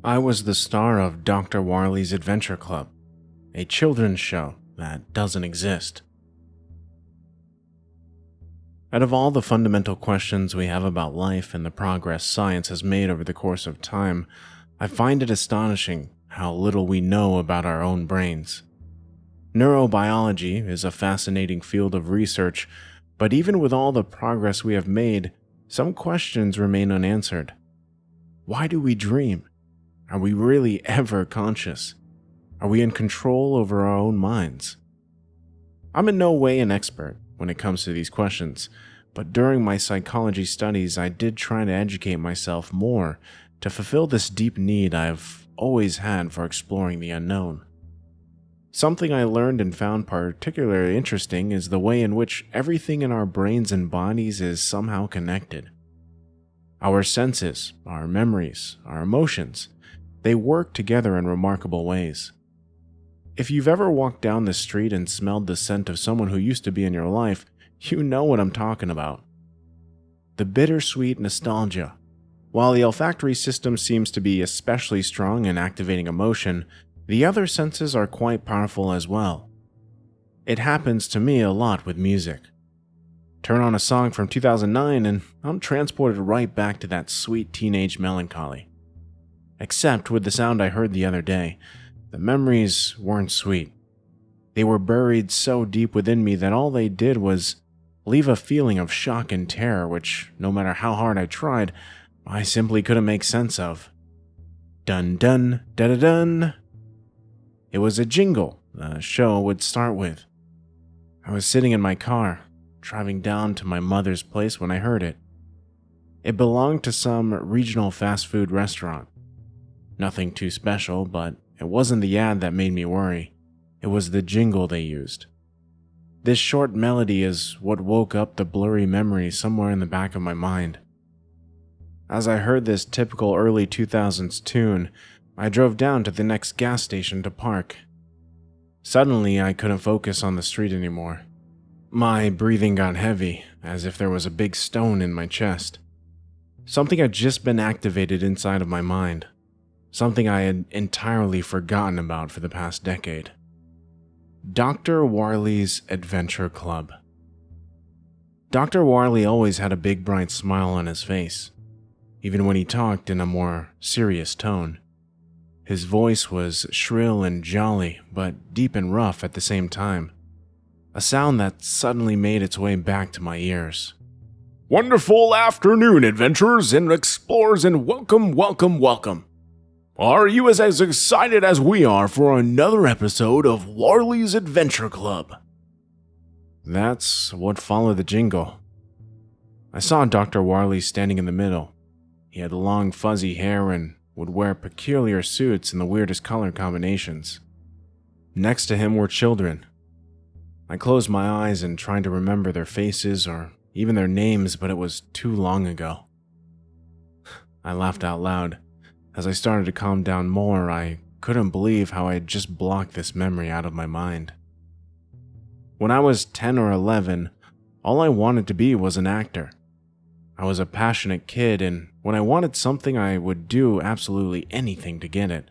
I was the star of Dr. Warley's Adventure Club, a children's show that doesn't exist. Out of all the fundamental questions we have about life and the progress science has made over the course of time, I find it astonishing how little we know about our own brains. Neurobiology is a fascinating field of research, but even with all the progress we have made, some questions remain unanswered. Why do we dream? Are we really ever conscious? Are we in control over our own minds? I'm in no way an expert when it comes to these questions, but during my psychology studies, I did try to educate myself more to fulfill this deep need I've always had for exploring the unknown. Something I learned and found particularly interesting is the way in which everything in our brains and bodies is somehow connected. Our senses, our memories, our emotions, they work together in remarkable ways. If you've ever walked down the street and smelled the scent of someone who used to be in your life, you know what I'm talking about. The bittersweet nostalgia. While the olfactory system seems to be especially strong in activating emotion, the other senses are quite powerful as well. It happens to me a lot with music. Turn on a song from 2009 and I'm transported right back to that sweet teenage melancholy. Except with the sound I heard the other day, the memories weren't sweet. They were buried so deep within me that all they did was leave a feeling of shock and terror which, no matter how hard I tried, I simply couldn't make sense of. Dun dun da da dun. It was a jingle the show would start with. I was sitting in my car, driving down to my mother's place when I heard it. It belonged to some regional fast food restaurant. Nothing too special, but it wasn't the ad that made me worry. It was the jingle they used. This short melody is what woke up the blurry memory somewhere in the back of my mind. As I heard this typical early 2000s tune, I drove down to the next gas station to park. Suddenly, I couldn't focus on the street anymore. My breathing got heavy, as if there was a big stone in my chest. Something had just been activated inside of my mind. Something I had entirely forgotten about for the past decade. Dr. Warley's Adventure Club. Dr. Warley always had a big bright smile on his face, even when he talked in a more serious tone. His voice was shrill and jolly, but deep and rough at the same time. A sound that suddenly made its way back to my ears. Wonderful afternoon, adventurers and explorers, and welcome. Are you as excited as we are for another episode of Warley's Adventure Club? That's what followed the jingle. I saw Dr. Warley standing in the middle. He had long fuzzy hair and would wear peculiar suits in the weirdest color combinations. Next to him were children. I closed my eyes and tried to remember their faces or even their names, but it was too long ago. I laughed out loud. As I started to calm down more, I couldn't believe how I had just blocked this memory out of my mind. When I was 10 or 11, all I wanted to be was an actor. I was a passionate kid, and when I wanted something, I would do absolutely anything to get it.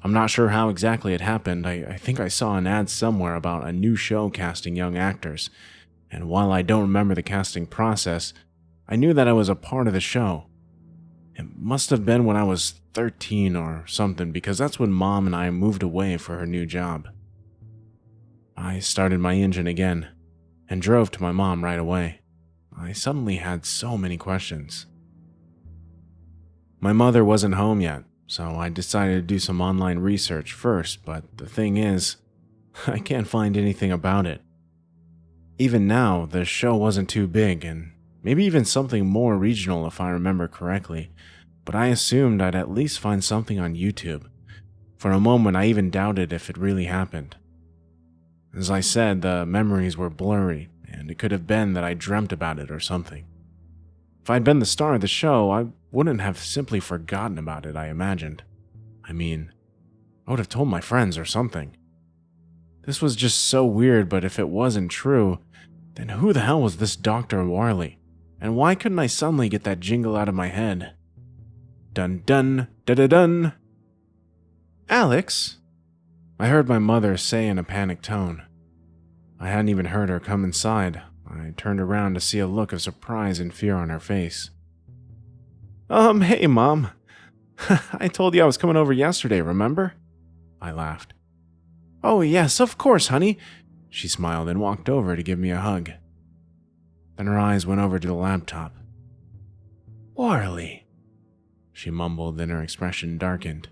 I'm not sure how exactly it happened. I think I saw an ad somewhere about a new show casting young actors, and while I don't remember the casting process, I knew that I was a part of the show. It must have been when I was 13 or something, because that's when Mom and I moved away for her new job. I started my engine again and drove to my mom right away. I suddenly had so many questions. My mother wasn't home yet, so I decided to do some online research first, but the thing is, I can't find anything about it. Even now, the show wasn't too big, and maybe even something more regional if I remember correctly, but I assumed I'd at least find something on YouTube. For a moment, I even doubted if it really happened. As I said, the memories were blurry, and it could have been that I dreamt about it or something. If I'd been the star of the show, I wouldn't have simply forgotten about it, I imagined. I would have told my friends or something. This was just so weird, but if it wasn't true, then who the hell was this Dr. Warley? And why couldn't I suddenly get that jingle out of my head? Dun dun da da dun. Alex, I heard my mother say in a panicked tone. I hadn't even heard her come inside. I turned around to see a look of surprise and fear on her face. Hey, Mom. I told you I was coming over yesterday, remember? I laughed. Oh, yes, of course, honey. She smiled and walked over to give me a hug. Then her eyes went over to the laptop. Warley, she mumbled, and her expression darkened.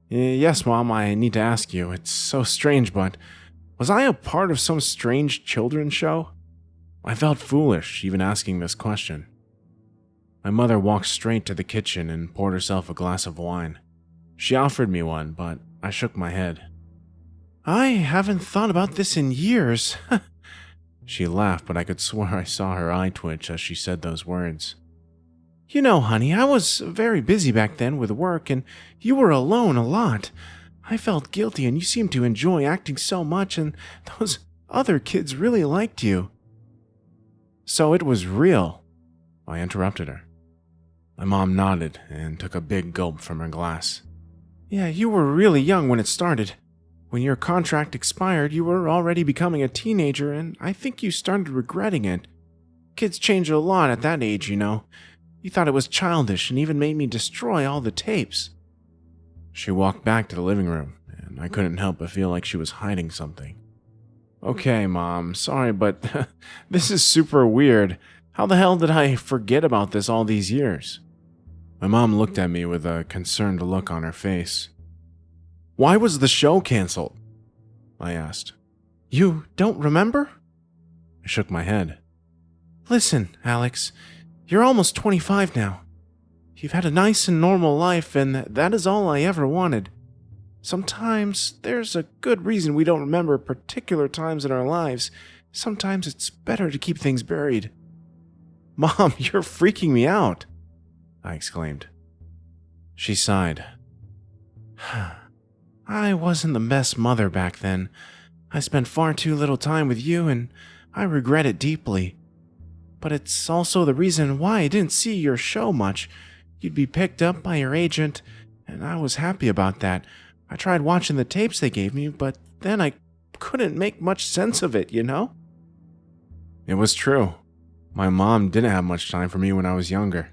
Yes, Mom, I need to ask you. It's so strange, but was I a part of some strange children's show? I felt foolish even asking this question. My mother walked straight to the kitchen and poured herself a glass of wine. She offered me one, but I shook my head. I haven't thought about this in years. She laughed, but I could swear I saw her eye twitch as she said those words. You know, honey, I was very busy back then with work, and you were alone a lot. I felt guilty, and you seemed to enjoy acting so much, and those other kids really liked you. So it was real, I interrupted her. My mom nodded and took a big gulp from her glass. Yeah, you were really young when it started. When your contract expired, you were already becoming a teenager, and I think you started regretting it. Kids change a lot at that age, you know. You thought it was childish and even made me destroy all the tapes. She walked back to the living room, and I couldn't help but feel like she was hiding something. Okay, Mom, sorry, but this is super weird. How the hell did I forget about this all these years? My mom looked at me with a concerned look on her face. Why was the show canceled? I asked. You don't remember? I shook my head. Listen, Alex, you're almost 25 now. You've had a nice and normal life, and that is all I ever wanted. Sometimes there's a good reason we don't remember particular times in our lives. Sometimes it's better to keep things buried. Mom, you're freaking me out, I exclaimed. She sighed. I wasn't the best mother back then. I spent far too little time with you, and I regret it deeply. But it's also the reason why I didn't see your show much. You'd be picked up by your agent, and I was happy about that. I tried watching the tapes they gave me, but then I couldn't make much sense of it, you know? It was true. My mom didn't have much time for me when I was younger.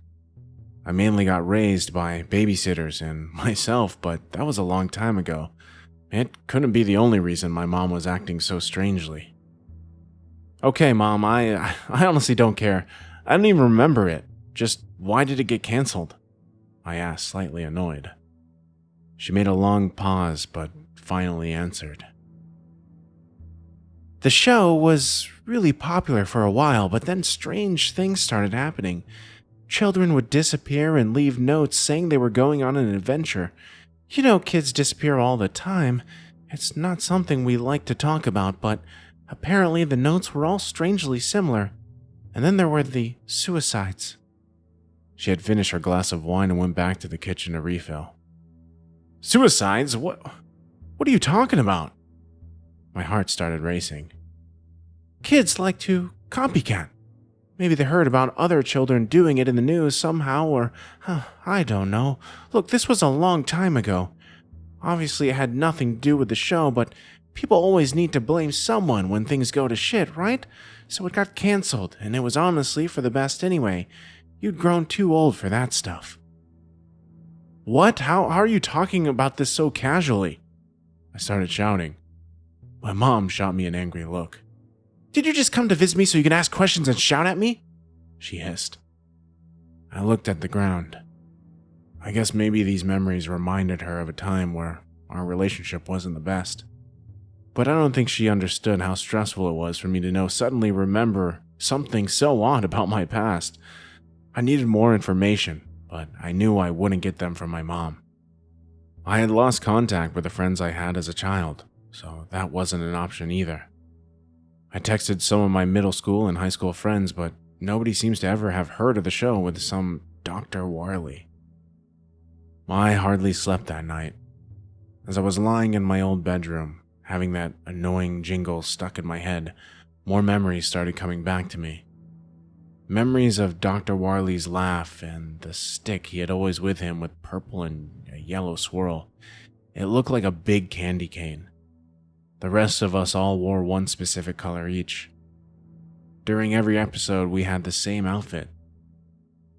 I mainly got raised by babysitters and myself, but that was a long time ago. It couldn't be the only reason my mom was acting so strangely. Okay, Mom, I honestly don't care. I don't even remember it. Just why did it get canceled? I asked, slightly annoyed. She made a long pause, but finally answered. The show was really popular for a while, but then strange things started happening. Children would disappear and leave notes saying they were going on an adventure. You know, kids disappear all the time. It's not something we like to talk about, but apparently the notes were all strangely similar. And then there were the suicides. She had finished her glass of wine and went back to the kitchen to refill. Suicides? What are you talking about? My heart started racing. Kids like to copycat. Maybe they heard about other children doing it in the news somehow, or I don't know. Look, this was a long time ago. Obviously, it had nothing to do with the show, but people always need to blame someone when things go to shit, right? So it got canceled, and it was honestly for the best anyway. You'd grown too old for that stuff. What? How are you talking about this so casually? I started shouting. My mom shot me an angry look. Did you just come to visit me so you can ask questions and shout at me? She hissed. I looked at the ground. I guess maybe these memories reminded her of a time where our relationship wasn't the best. But I don't think she understood how stressful it was for me to suddenly remember something so odd about my past. I needed more information, but I knew I wouldn't get them from my mom. I had lost contact with the friends I had as a child, so that wasn't an option either. I texted some of my middle school and high school friends, but nobody seems to ever have heard of the show with some Dr. Warley. I hardly slept that night. As I was lying in my old bedroom, having that annoying jingle stuck in my head, more memories started coming back to me. Memories of Dr. Warley's laugh and the stick he had always with him with purple and a yellow swirl. It looked like a big candy cane. The rest of us all wore one specific color each. During every episode, we had the same outfit.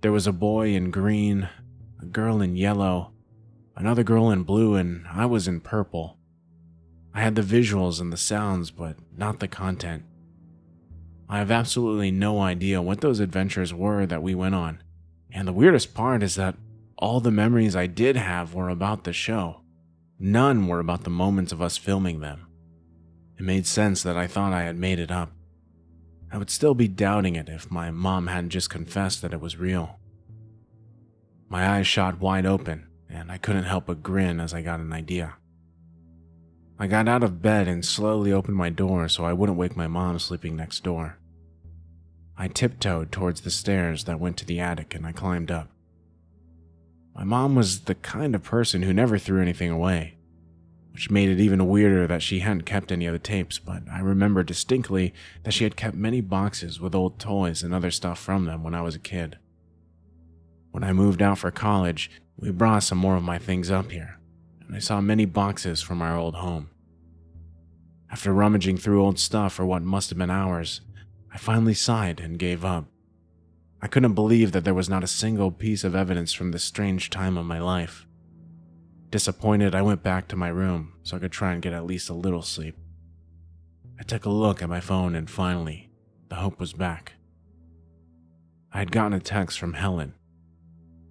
There was a boy in green, a girl in yellow, another girl in blue, and I was in purple. I had the visuals and the sounds, but not the content. I have absolutely no idea what those adventures were that we went on, and the weirdest part is that all the memories I did have were about the show. None were about the moments of us filming them. It made sense that I thought I had made it up. I would still be doubting it if my mom hadn't just confessed that it was real. My eyes shot wide open, and I couldn't help but grin as I got an idea. I got out of bed and slowly opened my door so I wouldn't wake my mom sleeping next door. I tiptoed towards the stairs that went to the attic and I climbed up. My mom was the kind of person who never threw anything away, which made it even weirder that she hadn't kept any of the tapes, but I remember distinctly that she had kept many boxes with old toys and other stuff from them when I was a kid. When I moved out for college, we brought some more of my things up here, and I saw many boxes from our old home. After rummaging through old stuff for what must have been hours, I finally sighed and gave up. I couldn't believe that there was not a single piece of evidence from this strange time of my life. Disappointed, I went back to my room so I could try and get at least a little sleep. I took a look at my phone and finally, the hope was back. I had gotten a text from Helen.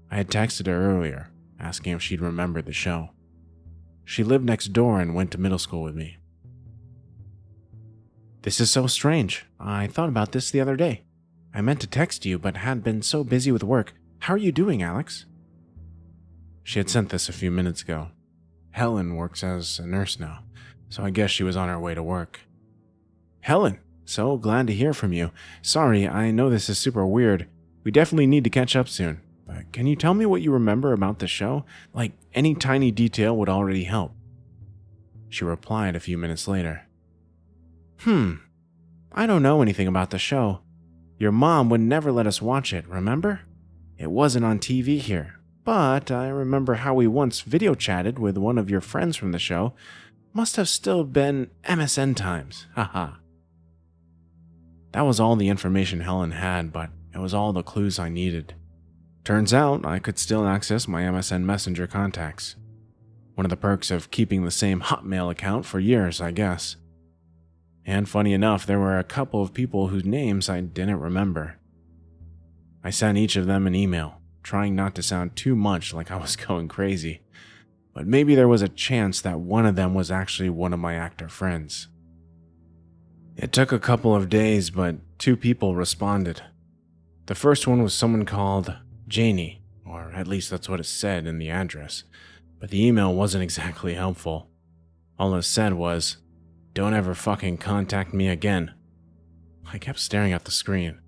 I had texted her earlier, asking if she'd remembered the show. She lived next door and went to middle school with me. "This is so strange. I thought about this the other day. I meant to text you, but had been so busy with work. How are you doing, Alex?" She had sent this a few minutes ago. Helen works as a nurse now, so I guess she was on her way to work. "Helen, so glad to hear from you. Sorry, I know this is super weird. We definitely need to catch up soon. But can you tell me what you remember about the show? Like, any tiny detail would already help." She replied a few minutes later. I don't know anything about the show. Your mom would never let us watch it, remember? It wasn't on TV here, but I remember how we once video chatted with one of your friends from the show. Must have still been MSN times, haha. That was all the information Helen had, but it was all the clues I needed. Turns out I could still access my MSN Messenger contacts. One of the perks of keeping the same Hotmail account for years, I guess. And funny enough, there were a couple of people whose names I didn't remember. I sent each of them an email, trying not to sound too much like I was going crazy, but maybe there was a chance that one of them was actually one of my actor friends. It took a couple of days, but 2 people responded. The first one was someone called Janie, or at least that's what it said in the address, but the email wasn't exactly helpful. All it said was, "Don't ever fucking contact me again." I kept staring at the screen,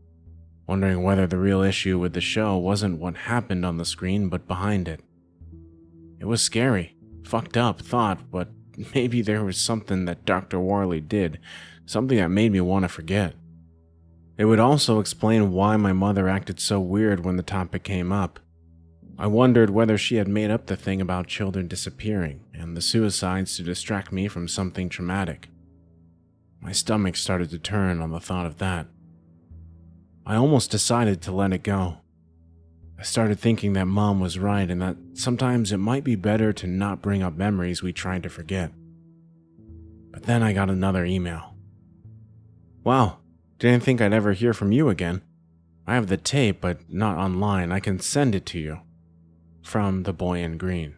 wondering whether the real issue with the show wasn't what happened on the screen but behind it. It was scary, fucked up thought, but maybe there was something that Dr. Warley did, something that made me want to forget. It would also explain why my mother acted so weird when the topic came up. I wondered whether she had made up the thing about children disappearing and the suicides to distract me from something traumatic. My stomach started to turn on the thought of that. I almost decided to let it go. I started thinking that Mom was right and that sometimes it might be better to not bring up memories we tried to forget. But then I got another email. "Wow, didn't think I'd ever hear from you again. I have the tape, but not online. I can send it to you." From the boy in green.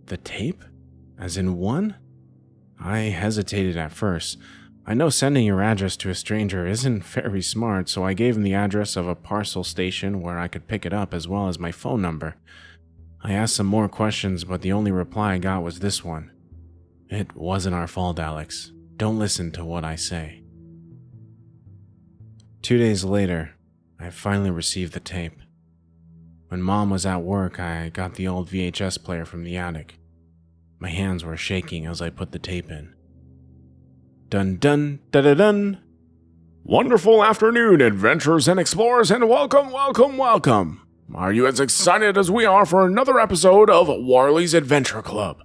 The tape? As in one? I hesitated at first. I know sending your address to a stranger isn't very smart, so I gave him the address of a parcel station where I could pick it up as well as my phone number. I asked some more questions, but the only reply I got was this one. "It wasn't our fault, Alex. Don't listen to what I say." 2 days later, I finally received the tape. When Mom was at work, I got the old VHS player from the attic. My hands were shaking as I put the tape in. Dun dun da da dun! Wonderful afternoon, adventurers and explorers, and welcome, welcome, welcome. Are you as excited as we are for another episode of Warley's Adventure Club?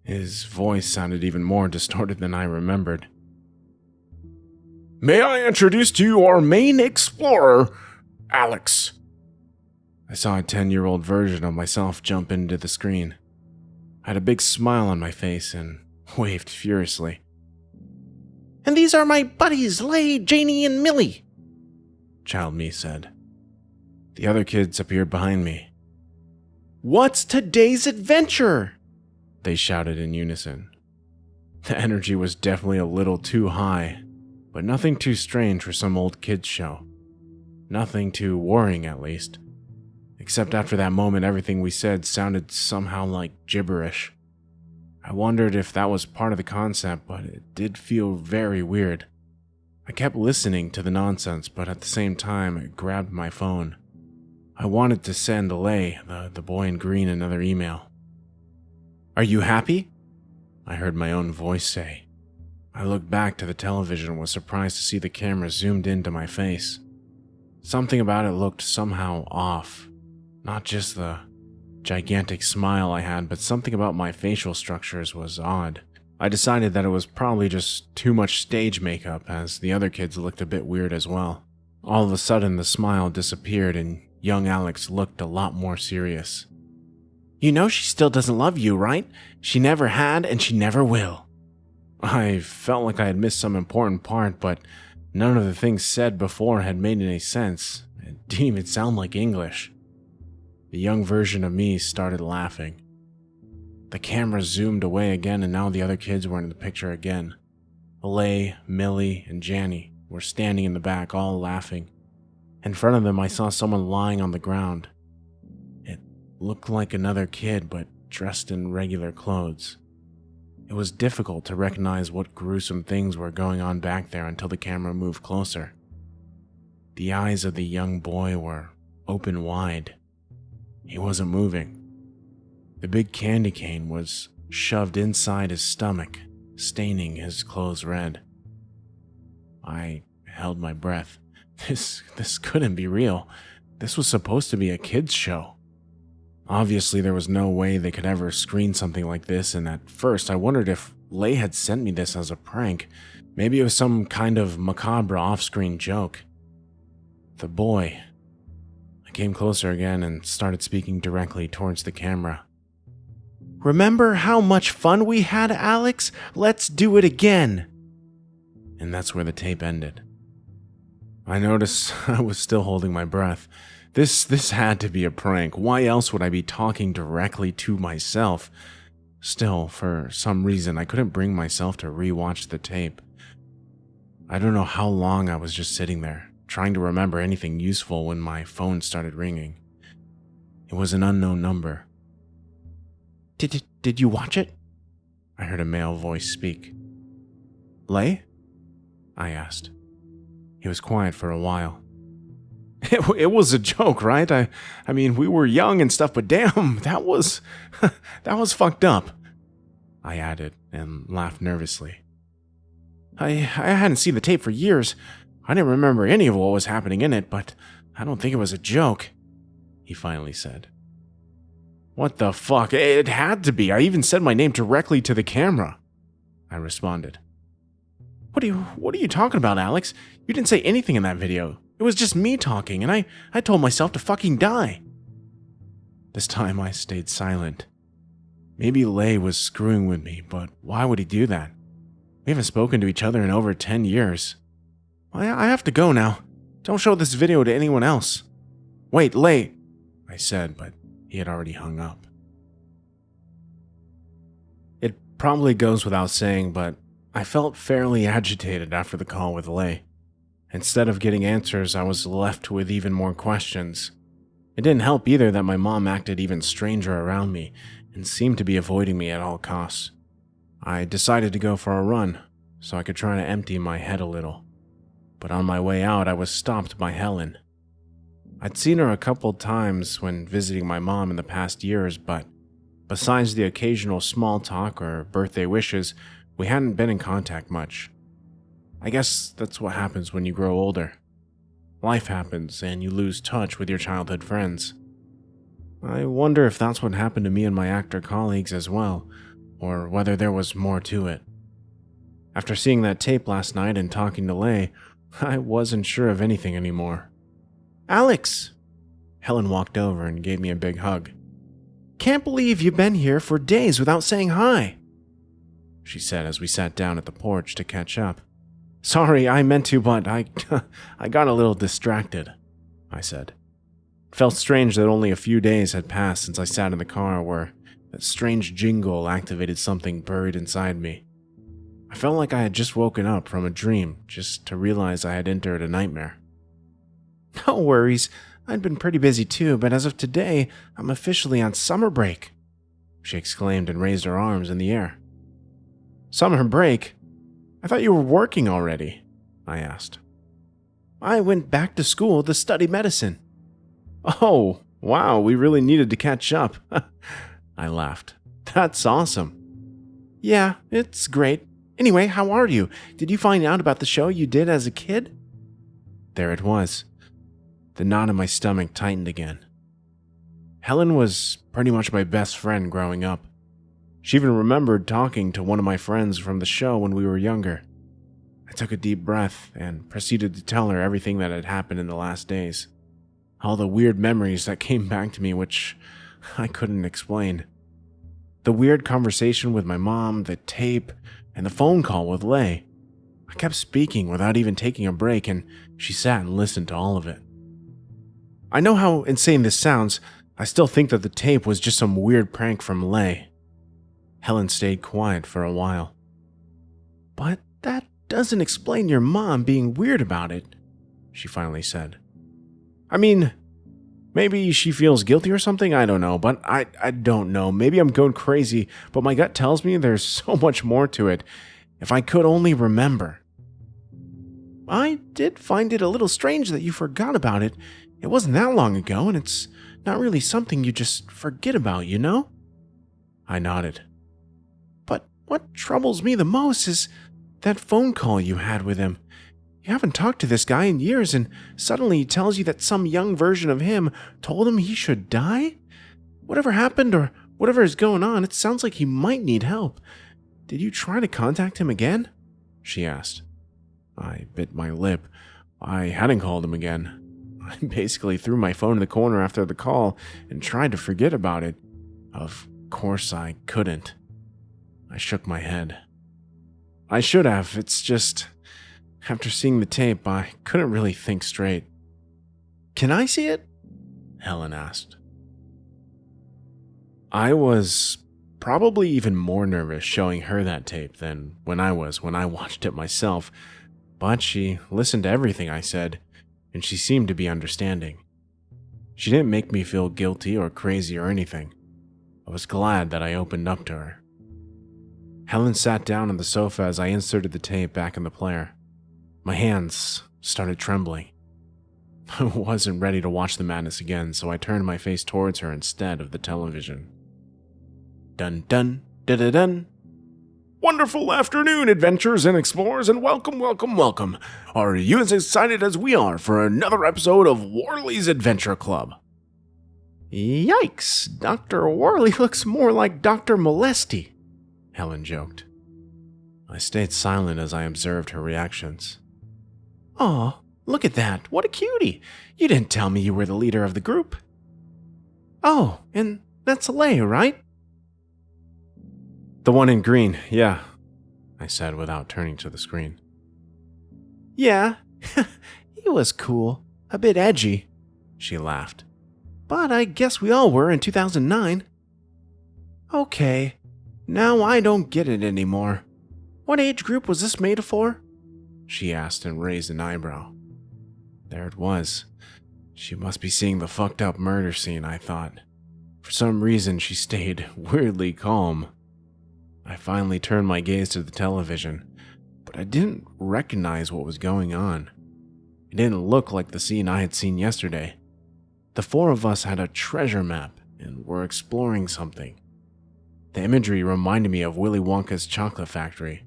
His voice sounded even more distorted than I remembered. May I introduce to you our main explorer, Alex. I saw a 10-year-old version of myself jump into the screen. I had a big smile on my face and waved furiously. And these are my buddies, Lay, Janie, and Millie, Child Me said. The other kids appeared behind me. What's today's adventure? They shouted in unison. The energy was definitely a little too high, but nothing too strange for some old kids show. Nothing too worrying, at least. Except after that moment, everything we said sounded somehow like gibberish. I wondered if that was part of the concept, but it did feel very weird. I kept listening to the nonsense, but at the same time, I grabbed my phone. I wanted to send Lay, the boy in green, another email. Are you happy? I heard my own voice say. I looked back to the television and was surprised to see the camera zoomed into my face. Something about it looked somehow off. Not just the gigantic smile I had, but something about my facial structures was odd. I decided that it was probably just too much stage makeup, as the other kids looked a bit weird as well. All of a sudden, the smile disappeared and young Alex looked a lot more serious. You know she still doesn't love you, right? She never had and she never will. I felt like I had missed some important part, but none of the things said before had made any sense. It didn't even sound like English. The young version of me started laughing. The camera zoomed away again, and now the other kids were in the picture again. Lay, Millie, and Janie were standing in the back, all laughing. In front of them, I saw someone lying on the ground. It looked like another kid, but dressed in regular clothes. It was difficult to recognize what gruesome things were going on back there until the camera moved closer. The eyes of the young boy were open wide. He wasn't moving. The big candy cane was shoved inside his stomach, staining his clothes red. I held my breath. This couldn't be real. This was supposed to be a kids' show. Obviously, there was no way they could ever screen something like this, and at first I wondered if Lay had sent me this as a prank. Maybe it was some kind of macabre off-screen joke. The boy came closer again and started speaking directly towards the camera. Remember how much fun we had, Alex? Let's do it again. And that's where the tape ended. I noticed I was still holding my breath. This had to be a prank. Why else would I be talking directly to myself? Still, for some reason, I couldn't bring myself to rewatch the tape. I don't know how long I was just sitting there, trying to remember anything useful when my phone started ringing. It was an unknown number. Did you watch it? I heard a male voice speak. Lay? I asked. He was quiet for a while. It was a joke, right? I mean, we were young and stuff, but damn, that was fucked up. I added and laughed nervously. I hadn't seen the tape for years. I didn't remember any of what was happening in it, but I don't think it was a joke, he finally said. What the fuck? It had to be. I even said my name directly to the camera, I responded. What are you talking about, Alex? You didn't say anything in that video. It was just me talking, and I told myself to fucking die. This time I stayed silent. Maybe Lay was screwing with me, but why would he do that? We haven't spoken to each other in over 10 years. I have to go now. Don't show this video to anyone else. Wait, Lay, I said, but he had already hung up. It probably goes without saying, but I felt fairly agitated after the call with Lay. Instead of getting answers, I was left with even more questions. It didn't help either that my mom acted even stranger around me and seemed to be avoiding me at all costs. I decided to go for a run so I could try to empty my head a little. But on my way out, I was stopped by Helen. I'd seen her a couple times when visiting my mom in the past years, but besides the occasional small talk or birthday wishes, we hadn't been in contact much. I guess that's what happens when you grow older. Life happens, and you lose touch with your childhood friends. I wonder if that's what happened to me and my actor colleagues as well, or whether there was more to it. After seeing that tape last night and talking to Lay, I wasn't sure of anything anymore. Alex! Helen walked over and gave me a big hug. Can't believe you've been here for days without saying hi, she said as we sat down at the porch to catch up. Sorry, I meant to, but I got a little distracted, I said. It felt strange that only a few days had passed since I sat in the car where that strange jingle activated something buried inside me. I felt like I had just woken up from a dream just to realize I had entered a nightmare. No worries, I'd been pretty busy too, but as of today, I'm officially on summer break, she exclaimed and raised her arms in the air. Summer break? I thought you were working already, I asked. I went back to school to study medicine. Oh, wow, we really needed to catch up. I laughed. That's awesome. Yeah, it's great. Anyway, how are you? Did you find out about the show you did as a kid? There it was. The knot in my stomach tightened again. Helen was pretty much my best friend growing up. She even remembered talking to one of my friends from the show when we were younger. I took a deep breath and proceeded to tell her everything that had happened in the last days. All the weird memories that came back to me which I couldn't explain. The weird conversation with my mom, the tape, and the phone call with Lay. I kept speaking without even taking a break, and she sat and listened to all of it. I know how insane this sounds. I still think that the tape was just some weird prank from Lay. Helen stayed quiet for a while. But that doesn't explain your mom being weird about it, she finally said. I mean, maybe she feels guilty or something, I don't know, but I don't know. Maybe I'm going crazy, but my gut tells me there's so much more to it. If I could only remember. I did find it a little strange that you forgot about it. It wasn't that long ago, and it's not really something you just forget about, you know? I nodded. But what troubles me the most is that phone call you had with him. You haven't talked to this guy in years, and suddenly he tells you that some young version of him told him he should die? Whatever happened or whatever is going on, it sounds like he might need help. Did you try to contact him again? She asked. I bit my lip. I hadn't called him again. I basically threw my phone in the corner after the call and tried to forget about it. Of course I couldn't. I shook my head. I should have. It's just, after seeing the tape, I couldn't really think straight. Can I see it? Helen asked. I was probably even more nervous showing her that tape than when I watched it myself, but she listened to everything I said, and she seemed to be understanding. She didn't make me feel guilty or crazy or anything. I was glad that I opened up to her. Helen sat down on the sofa as I inserted the tape back in the player. My hands started trembling. I wasn't ready to watch the madness again, so I turned my face towards her instead of the television. Dun dun, da da dun. Wonderful afternoon, adventurers and explorers, and welcome, welcome, welcome. Are you as excited as we are for another episode of Worley's Adventure Club? Yikes, Dr. Worley looks more like Dr. Molesty, Helen joked. I stayed silent as I observed her reactions. Aw, look at that, what a cutie. You didn't tell me you were the leader of the group. Oh, and that's Lay, right? The one in green, yeah, I said without turning to the screen. Yeah, he was cool. A bit edgy, she laughed. But I guess we all were in 2009. Okay, now I don't get it anymore. What age group was this made for? She asked and raised an eyebrow. There it was. She must be seeing the fucked up murder scene, I thought. For some reason, she stayed weirdly calm. I finally turned my gaze to the television, but I didn't recognize what was going on. It didn't look like the scene I had seen yesterday. The four of us had a treasure map and were exploring something. The imagery reminded me of Willy Wonka's chocolate factory.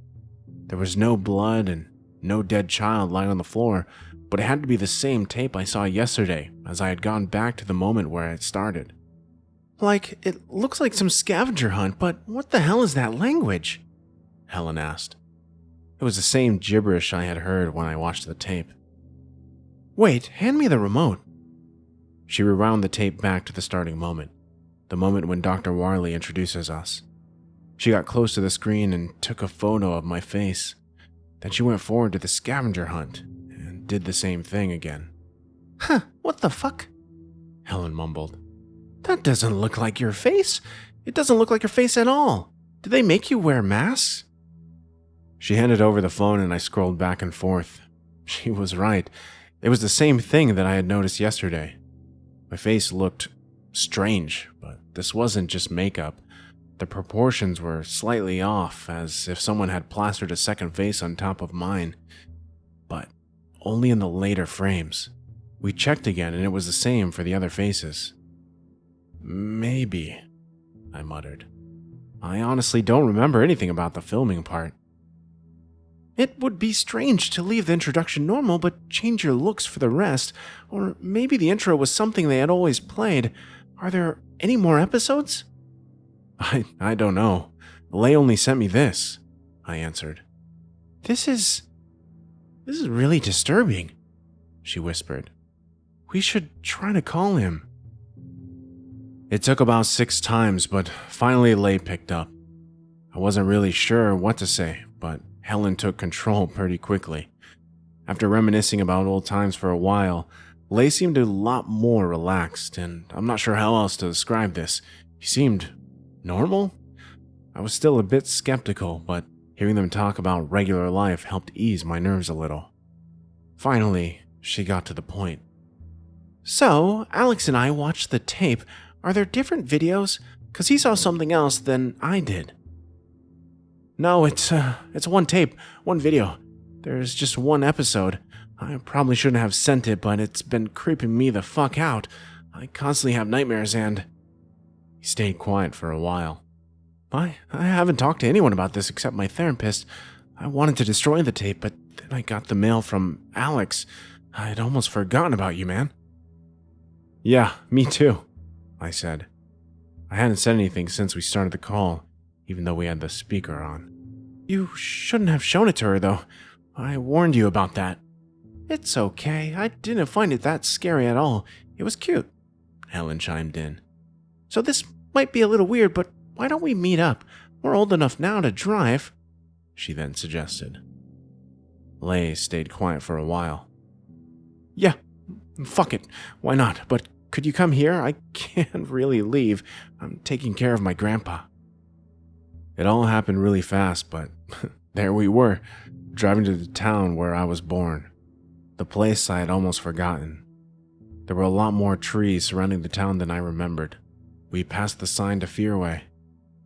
There was no blood and No dead child lying on the floor, but it had to be the same tape I saw yesterday, as I had gone back to the moment where it started. Like, it looks like some scavenger hunt, but what the hell is that language? Helen asked. It was the same gibberish I had heard when I watched the tape. Wait, hand me the remote. She rewound the tape back to the starting moment, the moment when Dr. Warley introduces us. She got close to the screen and took a photo of my face. Then she went forward to the scavenger hunt and did the same thing again. Huh, what the fuck? Helen mumbled. That doesn't look like your face. It doesn't look like your face at all. Did they make you wear masks? She handed over the phone and I scrolled back and forth. She was right. It was the same thing that I had noticed yesterday. My face looked strange, but this wasn't just makeup. The proportions were slightly off, as if someone had plastered a second face on top of mine. But only in the later frames. We checked again and it was the same for the other faces. Maybe, I muttered. I honestly don't remember anything about the filming part. It would be strange to leave the introduction normal but change your looks for the rest, or maybe the intro was something they had always played. Are there any more episodes? I don't know. Lay only sent me this, I answered. This is really disturbing, she whispered. We should try to call him. It took about 6 times, but finally Lay picked up. I wasn't really sure what to say, but Helen took control pretty quickly. After reminiscing about old times for a while, Lay seemed a lot more relaxed, and I'm not sure how else to describe this. He seemed normal? I was still a bit skeptical, but hearing them talk about regular life helped ease my nerves a little. Finally, she got to the point. So, Alex and I watched the tape. Are there different videos? 'Cause he saw something else than I did. No, it's one tape, one video. There's just one episode. I probably shouldn't have sent it, but it's been creeping me the fuck out. I constantly have nightmares and... He stayed quiet for a while. I haven't talked to anyone about this except my therapist. I wanted to destroy the tape, but then I got the mail from Alex. I'd almost forgotten about you, man. Yeah, me too, I said. I hadn't said anything since we started the call, even though we had the speaker on. You shouldn't have shown it to her, though. I warned you about that. It's okay. I didn't find it that scary at all. It was cute, Helen chimed in. So this might be a little weird, but why don't we meet up? We're old enough now to drive, she then suggested. Lay stayed quiet for a while. Yeah, fuck it. Why not? But could you come here? I can't really leave. I'm taking care of my grandpa. It all happened really fast, but there we were, driving to the town where I was born. The place I had almost forgotten. There were a lot more trees surrounding the town than I remembered. We passed the sign to Fearway.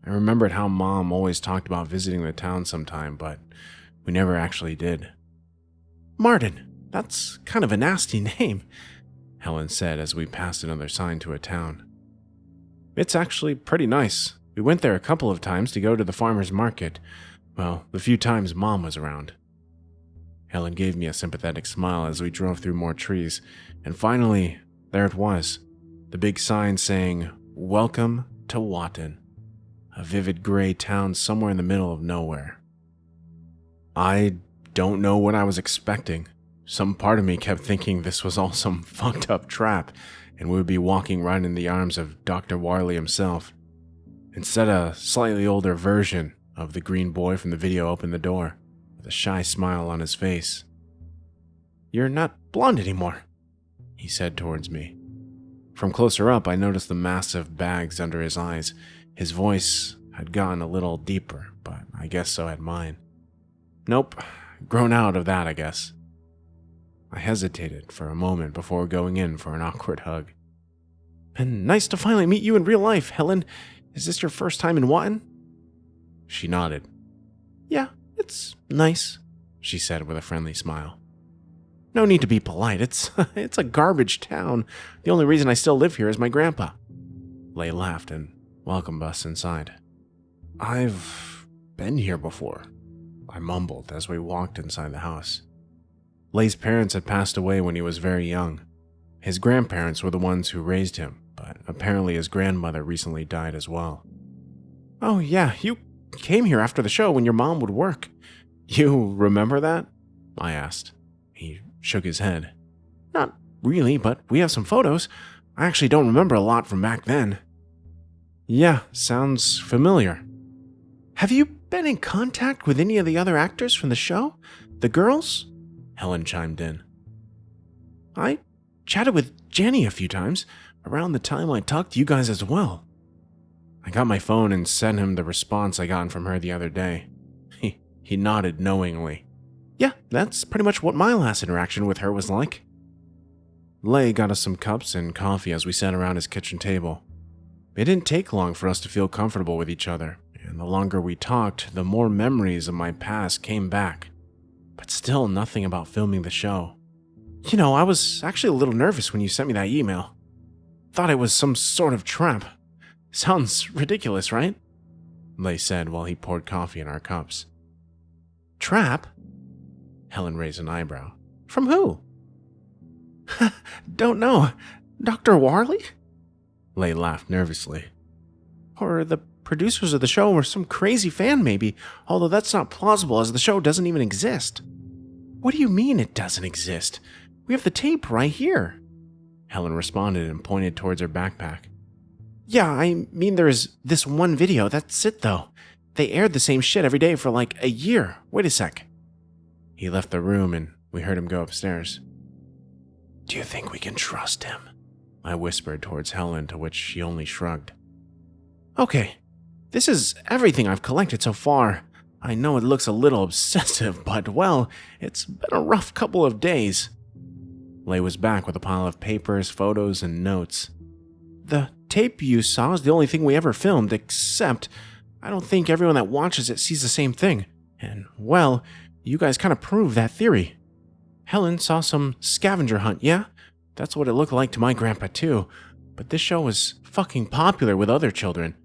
I remembered how Mom always talked about visiting the town sometime, but we never actually did. Martin, that's kind of a nasty name, Helen said as we passed another sign to a town. It's actually pretty nice. We went there a couple of times to go to the farmer's market. Well, the few times Mom was around. Helen gave me a sympathetic smile as we drove through more trees, and finally, there it was. The big sign saying, "Welcome to Watton." A vivid gray town somewhere in the middle of nowhere. I don't know what I was expecting. Some part of me kept thinking this was all some fucked up trap, and we would be walking right in the arms of Dr. Warley himself. Instead, a slightly older version of the green boy from the video opened the door, with a shy smile on his face. "You're not blonde anymore," he said towards me. From closer up, I noticed the massive bags under his eyes. His voice had gotten a little deeper, but I guess so had mine. Nope, grown out of that, I guess. I hesitated for a moment before going in for an awkward hug. "And nice to finally meet you in real life, Helen. Is this your first time in Watton?" She nodded. "Yeah, it's nice," she said with a friendly smile. "No need to be polite. It's a garbage town. The only reason I still live here is my grandpa." Lay laughed and welcomed us inside. I've been here before. I mumbled as we walked inside the house. Lay's parents had passed away when he was very young. His grandparents were the ones who raised him, but apparently his grandmother recently died as well. Oh yeah, you came here after the show when your mom would work. You remember that? I asked. He shook his head. Not really, but we have some photos. I actually don't remember a lot from back then. Yeah, sounds familiar. Have you been in contact with any of the other actors from the show? The girls? Helen chimed in. I chatted with Jenny a few times, around the time I talked to you guys as well. I got my phone and sent him the response I got from her the other day. He nodded knowingly. Yeah, that's pretty much what my last interaction with her was like. Lay got us some cups and coffee as we sat around his kitchen table. It didn't take long for us to feel comfortable with each other, and the longer we talked, the more memories of my past came back. But still nothing about filming the show. You know, I was actually a little nervous when you sent me that email. Thought it was some sort of trap. Sounds ridiculous, right? Lay said while he poured coffee in our cups. Trap? Helen raised an eyebrow. From who? Don't know. Dr. Warley? Lay laughed nervously. Or the producers of the show or some crazy fan maybe, although that's not plausible as the show doesn't even exist. What do you mean it doesn't exist? We have the tape right here. Helen responded and pointed towards her backpack. Yeah, I mean there's this one video, that's it though. They aired the same shit every day for like a year. Wait a sec. He left the room and we heard him go upstairs. Do you think we can trust him? I whispered towards Helen, to which she only shrugged. Okay, this is everything I've collected so far. I know it looks a little obsessive, but well, it's been a rough couple of days. Lay was back with a pile of papers, photos, and notes. The tape you saw is the only thing we ever filmed, except I don't think everyone that watches it sees the same thing. And, well, you guys kind of prove that theory. Helen saw some scavenger hunt, yeah? That's what it looked like to my grandpa, too. But this show was fucking popular with other children.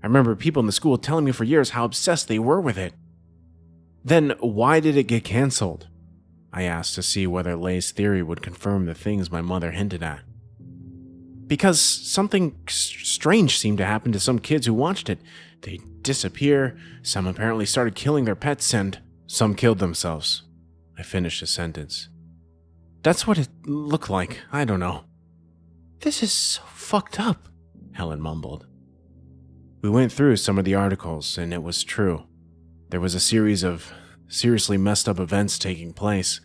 I remember people in the school telling me for years how obsessed they were with it. Then why did it get canceled? I asked to see whether Lay's theory would confirm the things my mother hinted at. Because something strange seemed to happen to some kids who watched it. They'd disappear, some apparently started killing their pets, and some killed themselves. I finished the sentence. That's what it looked like. I don't know. This is so fucked up, Helen mumbled. We went through some of the articles, and it was true. There was a series of seriously messed up events taking place.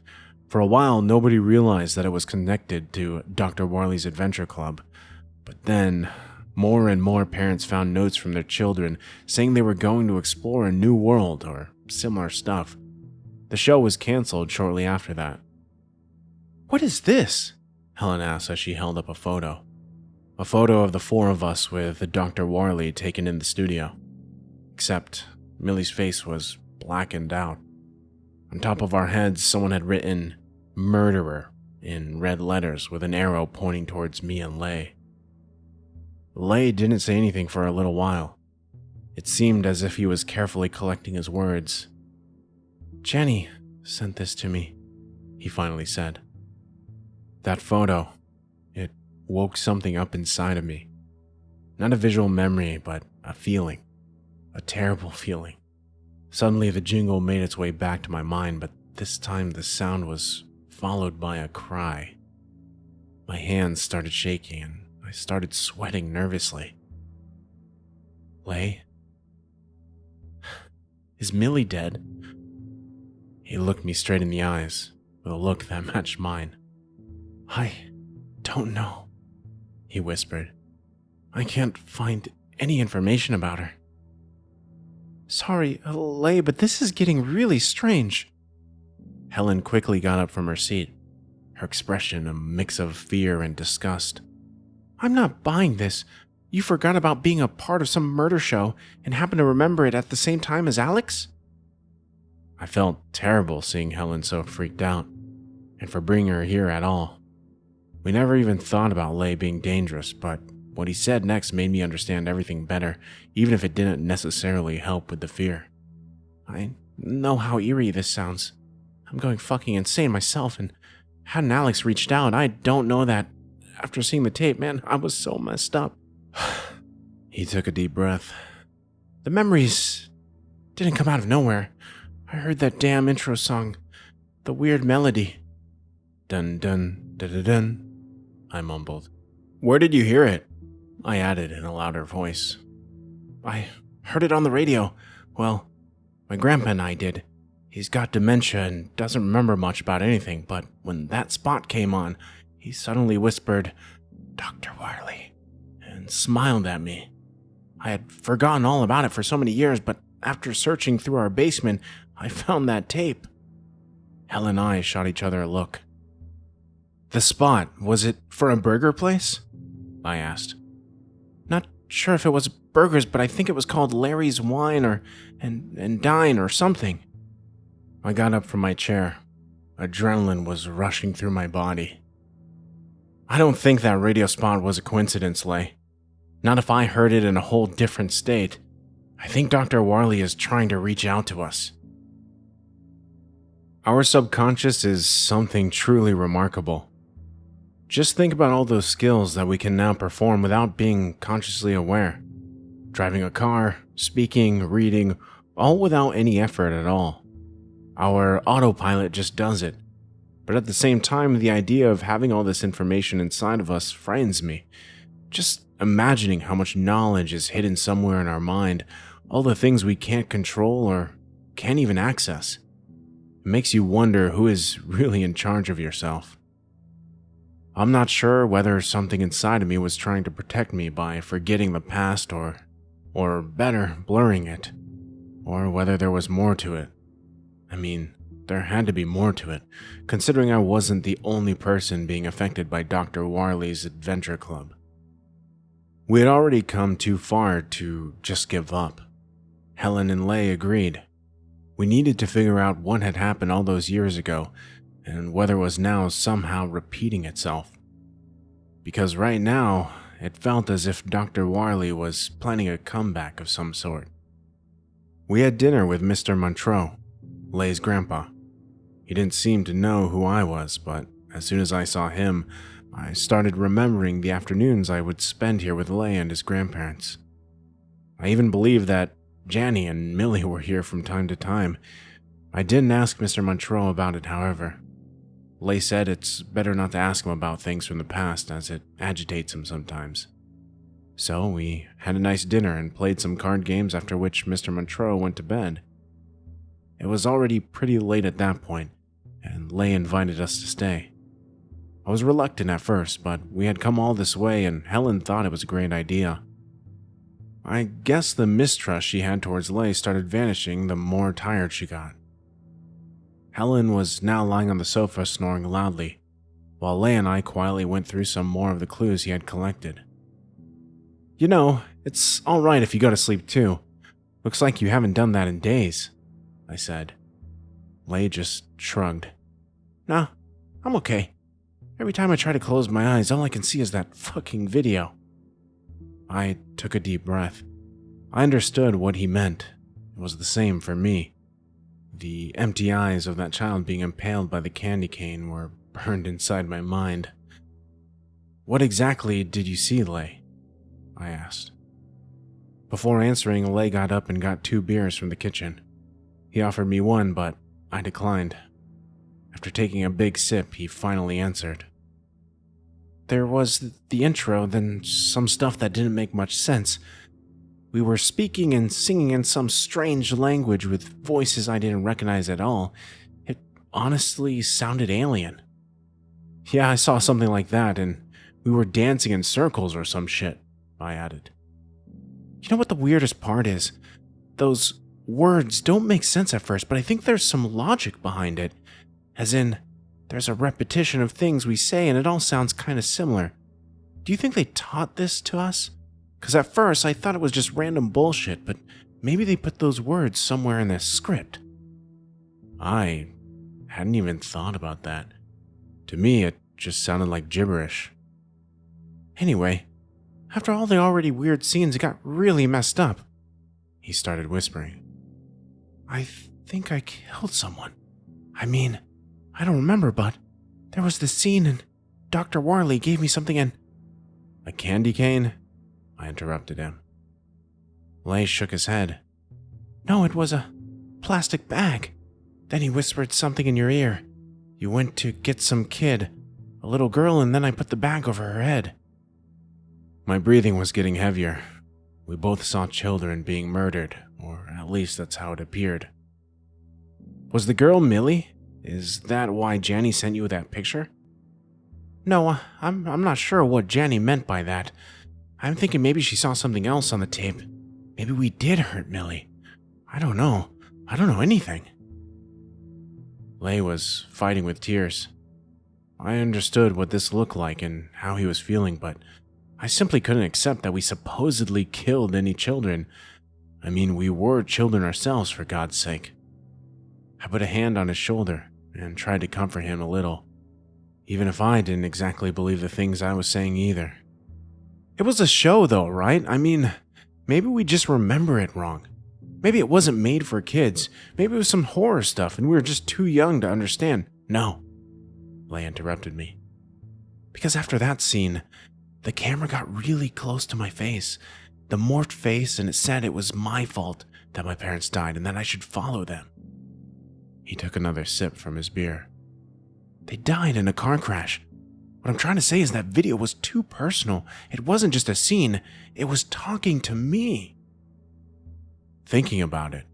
For a while, nobody realized that it was connected to Dr. Warley's Adventure Club. But then, more and more parents found notes from their children saying they were going to explore a new world or similar stuff. The show was canceled shortly after that. What is this? Helen asked as she held up a photo. A photo of the four of us with Dr. Warley taken in the studio. Except Millie's face was blackened out. On top of our heads, someone had written, "Murderer," in red letters with an arrow pointing towards me and Lay. Lay didn't say anything for a little while. It seemed as if he was carefully collecting his words. Jenny sent this to me, he finally said. That photo, it woke something up inside of me. Not a visual memory, but a feeling. A terrible feeling. Suddenly the jingle made its way back to my mind, but this time the sound was followed by a cry. My hands started shaking and I started sweating nervously. Lay? Is Millie dead? He looked me straight in the eyes with a look that matched mine. I don't know, he whispered. I can't find any information about her. Sorry, Lay, but this is getting really strange. Helen quickly got up from her seat, her expression a mix of fear and disgust. I'm not buying this. You forgot about being a part of some murder show and happened to remember it at the same time as Alex? I felt terrible seeing Helen so freaked out, and for bringing her here at all. We never even thought about Lay being dangerous, but what he said next made me understand everything better, even if it didn't necessarily help with the fear. I know how eerie this sounds. I'm going fucking insane myself, and hadn't Alex reached out, I don't know that after seeing the tape, man, I was so messed up. He took a deep breath. The memories didn't come out of nowhere. I heard that damn intro song, the weird melody. Dun dun dun dun dun, I mumbled. Where did you hear it? I added in a louder voice. I heard it on the radio. Well, my grandpa and I did. He's got dementia and doesn't remember much about anything, but when that spot came on, he suddenly whispered, "Dr. Wiley," and smiled at me. I had forgotten all about it for so many years, but after searching through our basement, I found that tape. Helen and I shot each other a look. The spot, was it for a burger place? I asked. Not sure if it was burgers, but I think it was called Larry's Wine and Dine or something. I got up from my chair. Adrenaline was rushing through my body. I don't think that radio spot was a coincidence, Lay. Not if I heard it in a whole different state. I think Dr. Wiley is trying to reach out to us. Our subconscious is something truly remarkable. Just think about all those skills that we can now perform without being consciously aware. Driving a car, speaking, reading, all without any effort at all. Our autopilot just does it. But at the same time, the idea of having all this information inside of us frightens me. Just imagining how much knowledge is hidden somewhere in our mind, all the things we can't control or can't even access. It makes you wonder who is really in charge of yourself. I'm not sure whether something inside of me was trying to protect me by forgetting the past or better, blurring it, or whether there was more to it. I mean, there had to be more to it, considering I wasn't the only person being affected by Dr. Wiley's adventure club. We had already come too far to just give up. Helen and Lay agreed. We needed to figure out what had happened all those years ago, and whether it was now somehow repeating itself. Because right now, it felt as if Dr. Wiley was planning a comeback of some sort. We had dinner with Mr. Montreux, Lay's grandpa. He didn't seem to know who I was, but as soon as I saw him, I started remembering the afternoons I would spend here with Lay and his grandparents. I even believed that Janny and Millie were here from time to time. I didn't ask Mr. Montreux about it, however. Lay said it's better not to ask him about things from the past, as it agitates him sometimes. So we had a nice dinner and played some card games, after which Mr. Montreux went to bed. It was already pretty late at that point, and Lay invited us to stay. I was reluctant at first, but we had come all this way and Helen thought it was a great idea. I guess the mistrust she had towards Lay started vanishing the more tired she got. Helen was now lying on the sofa snoring loudly, while Lay and I quietly went through some more of the clues he had collected. "You know, it's all right if you go to sleep too. Looks like you haven't done that in days," I said. Lay just shrugged. "Nah, I'm okay. Every time I try to close my eyes, all I can see is that fucking video." I took a deep breath. I understood what he meant. It was the same for me. The empty eyes of that child being impaled by the candy cane were burned inside my mind. "What exactly did you see, Lay?" I asked. Before answering, Lay got up and got 2 beers from the kitchen. He offered me one, but I declined. After taking a big sip, he finally answered. "There was the intro, then some stuff that didn't make much sense. We were speaking and singing in some strange language with voices I didn't recognize at all. It honestly sounded alien. Yeah, I saw something like that, and we were dancing in circles or some shit," I added. "You know what the weirdest part is? Those words don't make sense at first, but I think there's some logic behind it. As in, there's a repetition of things we say and it all sounds kind of similar. Do you think they taught this to us? Because at first I thought it was just random bullshit, but maybe they put those words somewhere in their script." I hadn't even thought about that. To me, it just sounded like gibberish. "Anyway, after all the already weird scenes, it got really messed up," he started whispering. "I think I killed someone. I mean, I don't remember, but there was this scene and Dr. Warley gave me something and... A candy cane? I interrupted him. Lay shook his head. No, it was a plastic bag. Then he whispered something in your ear. You went to get some kid, a little girl, and then I put the bag over her head. My breathing was getting heavier. We both saw children being murdered, or at least that's how it appeared. Was the girl Millie? Is that why Janny sent you that picture? No, I'm not sure what Janny meant by that. I'm thinking maybe she saw something else on the tape. Maybe we did hurt Millie. I don't know. I don't know anything. Lay was fighting with tears. I understood what this looked like and how he was feeling, but I simply couldn't accept that we supposedly killed any children. I mean, we were children ourselves, for God's sake. I put a hand on his shoulder and tried to comfort him a little, even if I didn't exactly believe the things I was saying either. It was a show though, right? I mean, maybe we just remember it wrong. Maybe it wasn't made for kids. Maybe it was some horror stuff and we were just too young to understand. No, Lay interrupted me. Because after that scene, the camera got really close to my face, the morphed face, and it said it was my fault that my parents died and that I should follow them. He took another sip from his beer. They died in a car crash. What I'm trying to say is that video was too personal. It wasn't just a scene, it was talking to me. Thinking about it,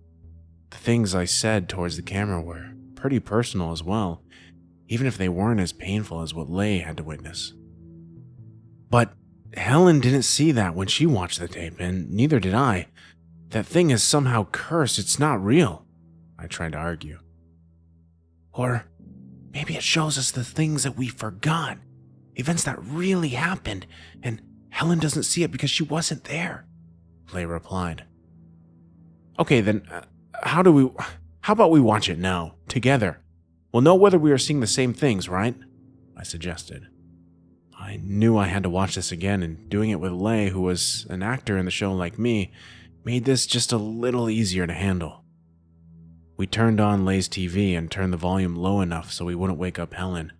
the things I said towards the camera were pretty personal as well, even if they weren't as painful as what Lay had to witness. But Helen didn't see that when she watched the tape, and neither did I. That thing is somehow cursed, it's not real, I tried to argue. Or maybe it shows us the things that we forgot, events that really happened, and Helen doesn't see it because she wasn't there, Lay replied. Okay, then, how about we watch it now, together? We'll know whether we are seeing the same things, right? I suggested. I knew I had to watch this again, and doing it with Lay, who was an actor in the show like me, made this just a little easier to handle. We turned on Lay's TV and turned the volume low enough so we wouldn't wake up Helen,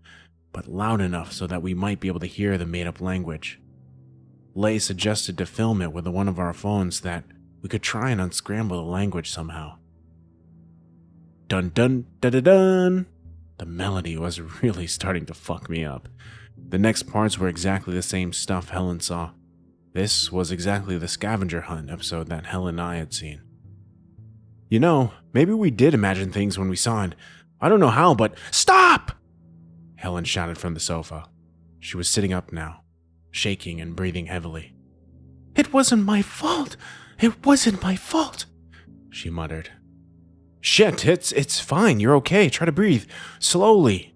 but loud enough so that we might be able to hear the made-up language. Lay suggested to film it with one of our phones that we could try and unscramble the language somehow. Dun dun dun dun dun! The melody was really starting to fuck me up. The next parts were exactly the same stuff Helen saw. This was exactly the scavenger hunt episode that Helen and I had seen. You know, maybe we did imagine things when we saw it. I don't know how, but stop! Helen shouted from the sofa. She was sitting up now, shaking and breathing heavily. It wasn't my fault! It wasn't my fault! She muttered. Shit, it's fine, you're okay, try to breathe. Slowly.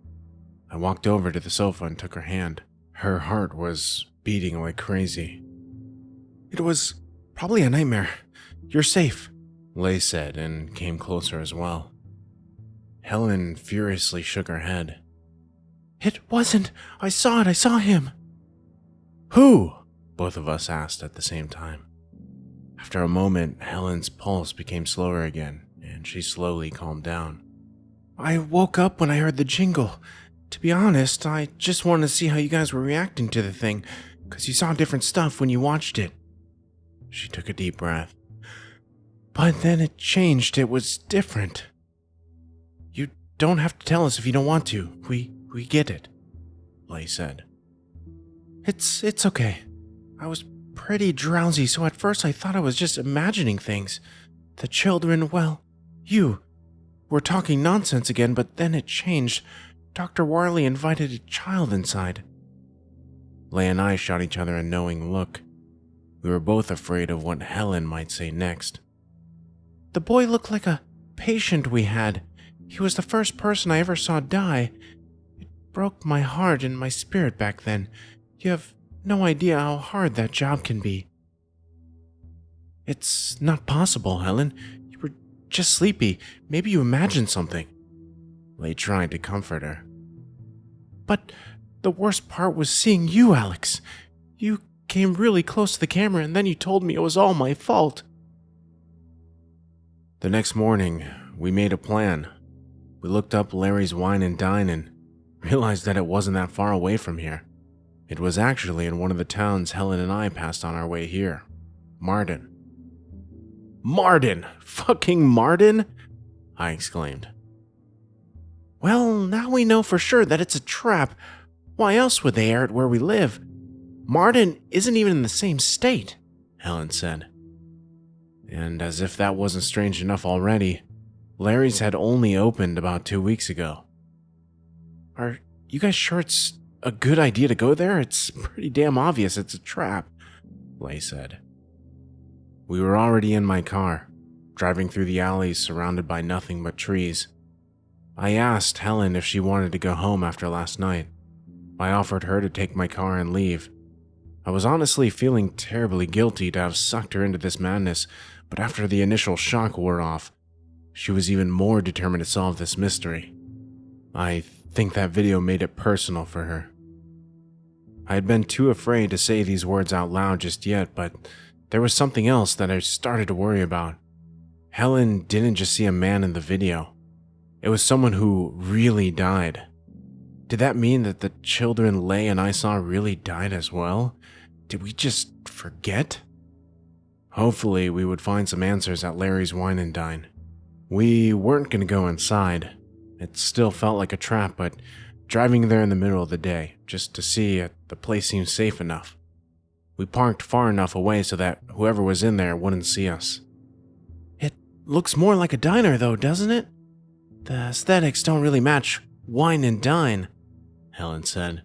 I walked over to the sofa and took her hand. Her heart was beating like crazy. It was probably a nightmare. You're safe, Lay said and came closer as well. Helen furiously shook her head. It wasn't. I saw it. I saw him. Who? Both of us asked at the same time. After a moment, Helen's pulse became slower again, and she slowly calmed down. I woke up when I heard the jingle. To be honest, I just wanted to see how you guys were reacting to the thing, because you saw different stuff when you watched it. She took a deep breath. But then it changed. It was different. You don't have to tell us if you don't want to. We get it, Lay said. It's okay. I was pretty drowsy, so at first I thought I was just imagining things. The children, well, you were talking nonsense again, but then it changed. Dr. Warley invited a child inside. Lay and I shot each other a knowing look. We were both afraid of what Helen might say next. The boy looked like a patient we had. He was the first person I ever saw die. It broke my heart and my spirit back then. You have no idea how hard that job can be. It's not possible, Helen. You were just sleepy. Maybe you imagined something. Lay tried to comfort her. But the worst part was seeing you, Alex. You came really close to the camera and then you told me it was all my fault. The next morning, we made a plan. We looked up Larry's Wine and Dine and realized that it wasn't that far away from here. It was actually in one of the towns Helen and I passed on our way here, Marden. Marden! Fucking Marden! I exclaimed. Well, now we know for sure that it's a trap. Why else would they air it where we live? Marden isn't even in the same state, Helen said. And as if that wasn't strange enough already, Larry's had only opened about 2 weeks ago. Are you guys sure it's a good idea to go there? It's pretty damn obvious it's a trap, Lay said. We were already in my car, driving through the alleys surrounded by nothing but trees. I asked Helen if she wanted to go home after last night. I offered her to take my car and leave. I was honestly feeling terribly guilty to have sucked her into this madness, but after the initial shock wore off, she was even more determined to solve this mystery. I think that video made it personal for her. I had been too afraid to say these words out loud just yet, but there was something else that I started to worry about. Helen didn't just see a man in the video. It was someone who really died. Did that mean that the children Lay and I saw really died as well? Did we just forget? Hopefully, we would find some answers at Larry's Wine and Dine. We weren't going to go inside. It still felt like a trap, but driving there in the middle of the day, just to see if the place seemed safe enough. We parked far enough away so that whoever was in there wouldn't see us. It looks more like a diner though, doesn't it? The aesthetics don't really match Wine and Dine, Helen said.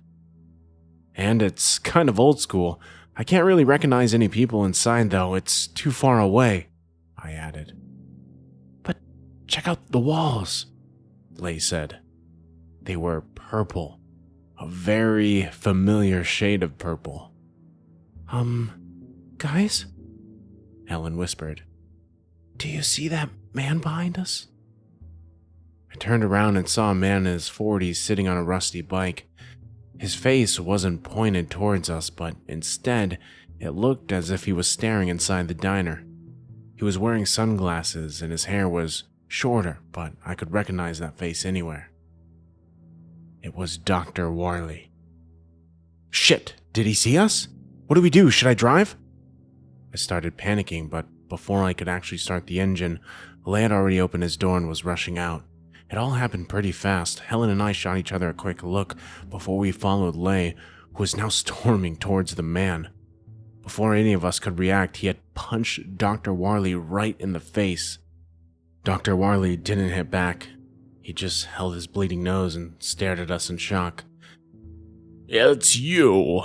And it's kind of old school. I can't really recognize any people inside though, it's too far away, I added. But check out the walls, Lay said. They were purple, a very familiar shade of purple. Guys? Helen whispered. Do you see that man behind us? I turned around and saw a man in his 40s sitting on a rusty bike. His face wasn't pointed towards us, but instead, it looked as if he was staring inside the diner. He was wearing sunglasses and his hair was shorter, but I could recognize that face anywhere. It was Dr. Warley. Shit, did he see us? What do we do? Should I drive? I started panicking, but before I could actually start the engine, Lay had already opened his door and was rushing out. It all happened pretty fast. Helen and I shot each other a quick look before we followed Lay, who was now storming towards the man. Before any of us could react, he had punched Dr. Warley right in the face. Dr. Warley didn't hit back. He just held his bleeding nose and stared at us in shock. It's you.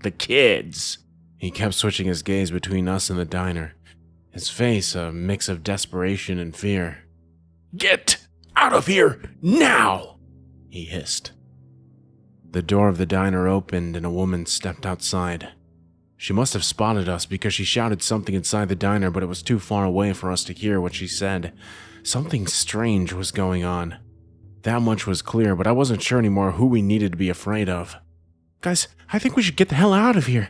The kids. He kept switching his gaze between us and the diner, his face a mix of desperation and fear. Get out of here now, he hissed. The door of the diner opened and a woman stepped outside. She must have spotted us because she shouted something inside the diner, but it was too far away for us to hear what she said. Something strange was going on. That much was clear, but I wasn't sure anymore who we needed to be afraid of. Guys, I think we should get the hell out of here,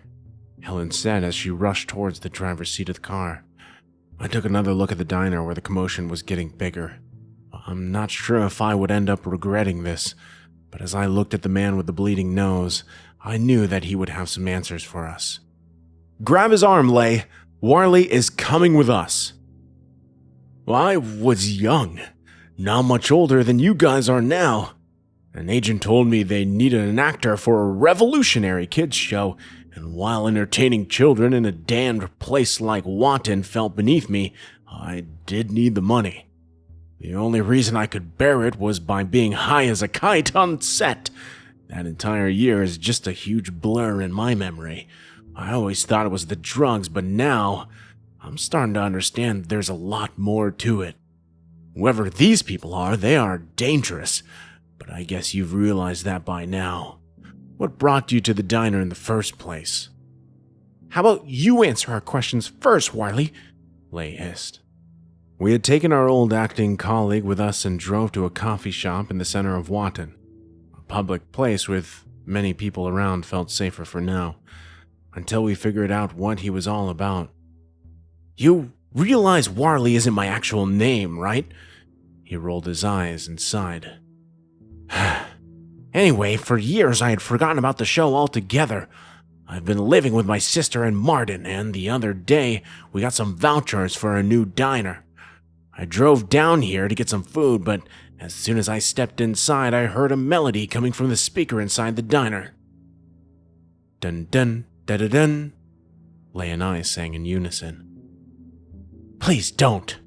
Helen said as she rushed towards the driver's seat of the car. I took another look at the diner where the commotion was getting bigger. I'm not sure if I would end up regretting this, but as I looked at the man with the bleeding nose, I knew that he would have some answers for us. Grab his arm, Lay. Warley is coming with us. I was young, not much older than you guys are now. An agent told me they needed an actor for a revolutionary kids show, and while entertaining children in a damned place like Wanton felt beneath me, I did need the money. The only reason I could bear it was by being high as a kite on set. That entire year is just a huge blur in my memory. I always thought it was the drugs, but now I'm starting to understand there's a lot more to it. Whoever these people are, they are dangerous, but I guess you've realized that by now. What brought you to the diner in the first place? How about you answer our questions first, Warley? Lay hissed. We had taken our old acting colleague with us and drove to a coffee shop in the center of Wanton. A public place with many people around felt safer for now, until we figured out what he was all about. You realize Warley isn't my actual name, right? He rolled his eyes and sighed. Anyway, for years I had forgotten about the show altogether. I've been living with my sister in Martin, and the other day we got some vouchers for a new diner. I drove down here to get some food, but as soon as I stepped inside, I heard a melody coming from the speaker inside the diner. Dun dun da da dun, Leigh and I sang in unison. Please don't,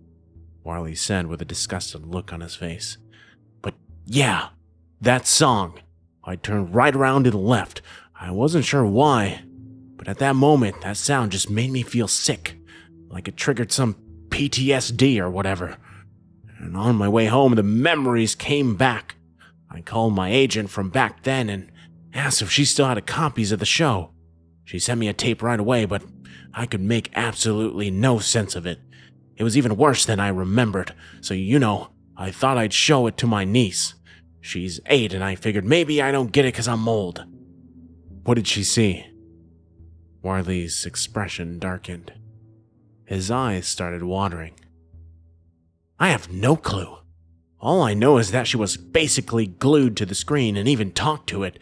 Warley said with a disgusted look on his face. But yeah, that song. I turned right around to the left. I wasn't sure why, but at that moment, that sound just made me feel sick, like it triggered some PTSD or whatever. And on my way home, the memories came back. I called my agent from back then and asked if she still had copies of the show. She sent me a tape right away, but I could make absolutely no sense of it. It was even worse than I remembered, so I thought I'd show it to my niece. She's 8, and I figured maybe I don't get it because I'm old. What did she see? Warley's expression darkened. His eyes started watering. I have no clue. All I know is that she was basically glued to the screen and even talked to it.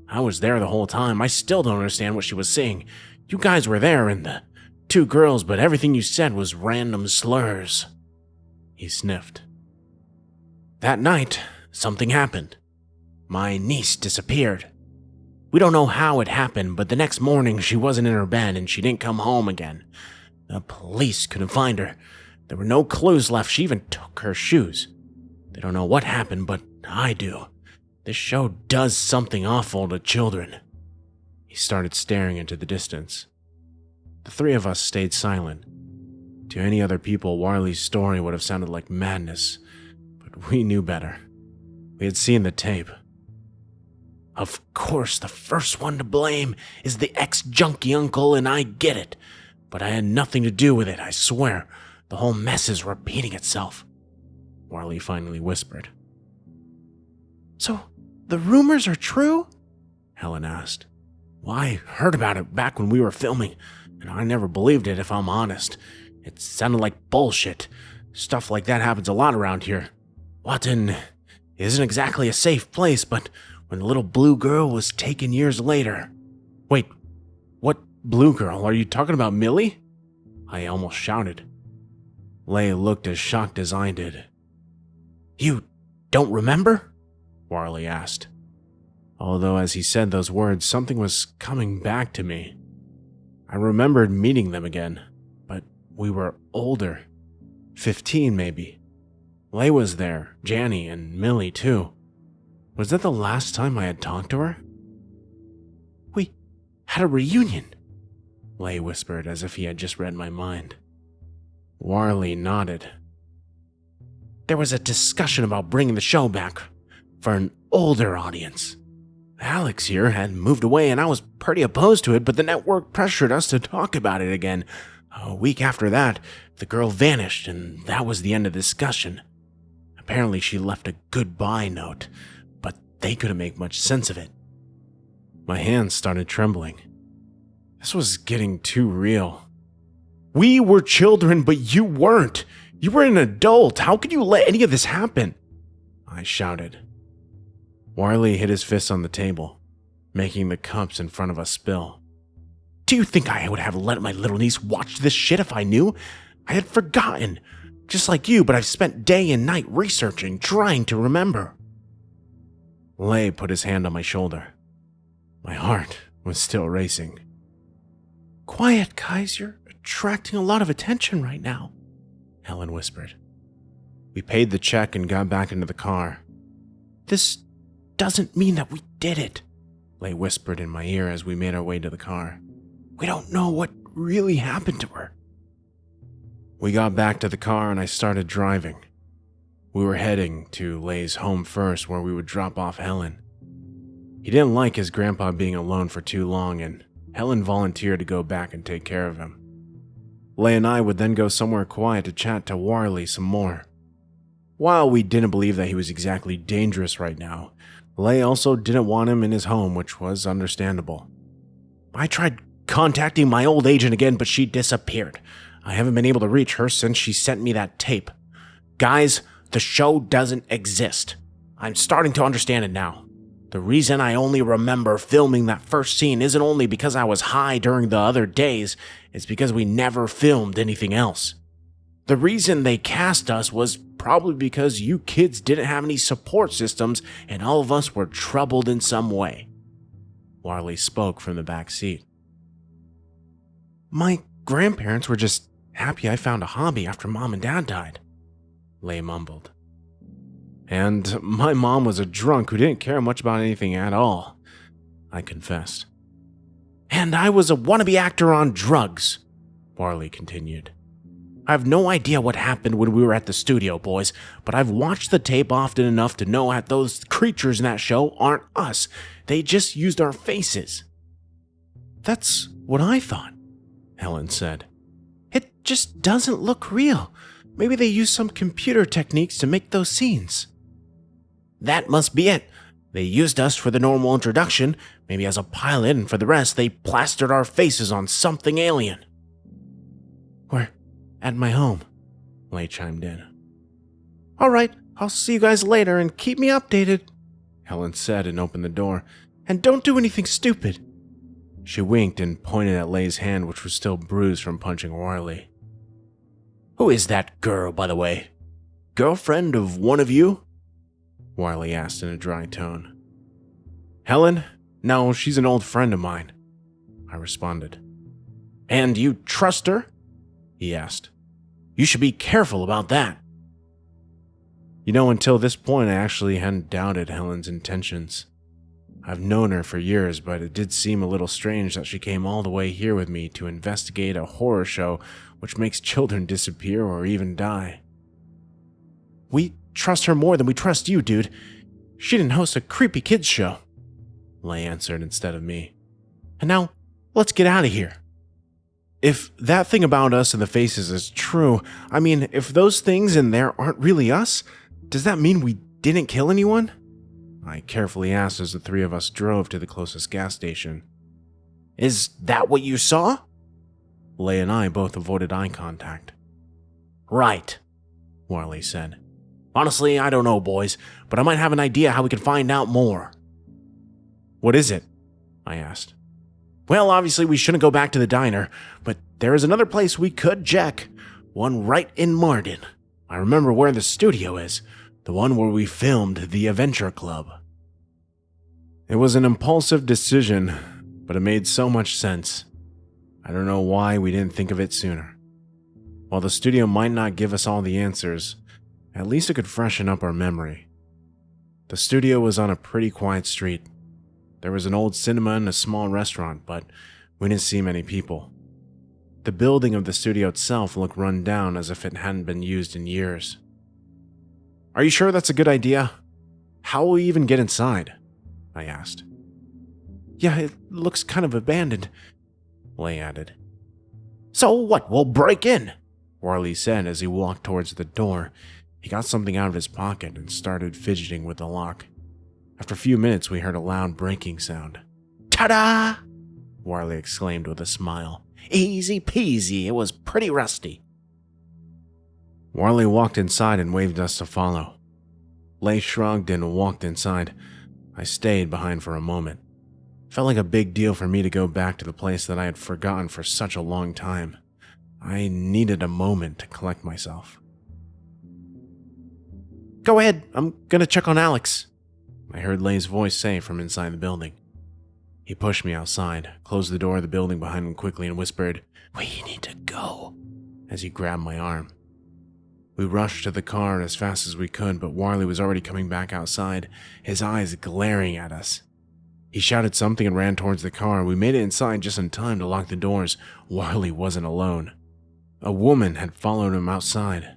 I was there the whole time. I still don't understand what she was saying. You guys were there and the 2 girls, but everything you said was random slurs. He sniffed. That night, something happened. My niece disappeared. We don't know how it happened, but the next morning she wasn't in her bed and she didn't come home again. The police couldn't find her. There were no clues left. She even took her shoes. They don't know what happened, but I do. This show does something awful to children. He started staring into the distance. The 3 of us stayed silent. To any other people, Warley's story would have sounded like madness, but we knew better. We had seen the tape. Of course, the first one to blame is the ex-junkie uncle, and I get it. But I had nothing to do with it, I swear. The whole mess is repeating itself, Warley finally whispered. So, the rumors are true? Helen asked. Well, I heard about it back when we were filming, and I never believed it if I'm honest. It sounded like bullshit. Stuff like that happens a lot around here. Watton isn't exactly a safe place, but when the little blue girl was taken years later... Wait, what blue girl? Are you talking about Millie? I almost shouted. Leigh looked as shocked as I did. You don't remember? Warley asked. Although as he said those words, something was coming back to me. I remembered meeting them again, but we were older. 15 maybe. Leigh was there, Janny, and Millie too. Was that the last time I had talked to her? We had a reunion, Leigh whispered as if he had just read my mind. Warley nodded. There was a discussion about bringing the show back for an older audience. Alex here had moved away and I was pretty opposed to it, but the network pressured us to talk about it again. A week after that, the girl vanished and that was the end of the discussion. Apparently she left a goodbye note, but they couldn't make much sense of it. My hands started trembling. This was getting too real. We were children, but you weren't. You were an adult. How could you let any of this happen? I shouted. Warley hit his fist on the table, making the cups in front of us spill. Do you think I would have let my little niece watch this shit if I knew? I had forgotten. Just like you, but I've spent day and night researching, trying to remember. Leigh put his hand on my shoulder. My heart was still racing. Quiet, guys. You're attracting a lot of attention right now, Helen whispered. We paid the check and got back into the car. This doesn't mean that we did it, Leigh whispered in my ear as we made our way to the car. We don't know what really happened to her. We got back to the car and I started driving. We were heading to Leigh's home first, where we would drop off Helen. He didn't like his grandpa being alone for too long, and Helen volunteered to go back and take care of him. Leigh and I would then go somewhere quiet to chat to Warley some more. While we didn't believe that he was exactly dangerous right now, Leigh also didn't want him in his home, which was understandable. I tried contacting my old agent again, but she disappeared. I haven't been able to reach her since she sent me that tape. Guys, the show doesn't exist. I'm starting to understand it now. The reason I only remember filming that first scene isn't only because I was high during the other days, it's because we never filmed anything else. The reason they cast us was probably because you kids didn't have any support systems and all of us were troubled in some way. Warley spoke from the back seat. My grandparents were just happy I found a hobby after Mom and Dad died, Lay mumbled. And my mom was a drunk who didn't care much about anything at all, I confessed. And I was a wannabe actor on drugs, Warley continued. I have no idea what happened when we were at the studio, boys, but I've watched the tape often enough to know that those creatures in that show aren't us. They just used our faces. That's what I thought, Helen said. It just doesn't look real. Maybe they used some computer techniques to make those scenes. That must be it. They used us for the normal introduction, maybe as a pilot, and for the rest, they plastered our faces on something alien. We're at my home, Lay chimed in. All right, I'll see you guys later and keep me updated, Helen said and opened the door. And don't do anything stupid. She winked and pointed at Lay's hand, which was still bruised from punching Warley. Who is that girl, by the way? Girlfriend of one of you? Warley asked in a dry tone. Helen? No, she's an old friend of mine, I responded. And you trust her? He asked. You should be careful about that. You know, until this point, I actually hadn't doubted Helen's intentions. I've known her for years, but it did seem a little strange that she came all the way here with me to investigate a horror show which makes children disappear or even die. We trust her more than we trust you, dude. She didn't host a creepy kids show, Lay answered instead of me. And now, let's get out of here. If that thing about us and the faces is true, I mean, if those things in there aren't really us, does that mean we didn't kill anyone? I carefully asked as the three of us drove to the closest gas station. Is that what you saw? Lay and I both avoided eye contact. Right, Warley said. Honestly, I don't know, boys, but I might have an idea how we can find out more. What is it? I asked. Well, obviously we shouldn't go back to the diner, but there is another place we could check. One right in Marden. I remember where the studio is. The one where we filmed the Adventure Club. It was an impulsive decision, but it made so much sense. I don't know why we didn't think of it sooner. While the studio might not give us all the answers, at least it could freshen up our memory. The studio was on a pretty quiet street. There was an old cinema and a small restaurant, but we didn't see many people. The building of the studio itself looked run down as if it hadn't been used in years. Are you sure that's a good idea? How will we even get inside? I asked. Yeah, it looks kind of abandoned, Lay added. So what, we'll break in, Warley said as he walked towards the door. He got something out of his pocket and started fidgeting with the lock. After a few minutes, we heard a loud breaking sound. Ta-da! Warley exclaimed with a smile. Easy peasy, it was pretty rusty. Warley walked inside and waved us to follow. Lay shrugged and walked inside. I stayed behind for a moment. It felt like a big deal for me to go back to the place that I had forgotten for such a long time. I needed a moment to collect myself. Go ahead, I'm gonna check on Alex, I heard Lay's voice say from inside the building. He pushed me outside, closed the door of the building behind him quickly, and whispered, "We need to go," as he grabbed my arm. We rushed to the car as fast as we could, but Warley was already coming back outside, his eyes glaring at us. He shouted something and ran towards the car. We made it inside just in time to lock the doors. Warley wasn't alone. A woman had followed him outside.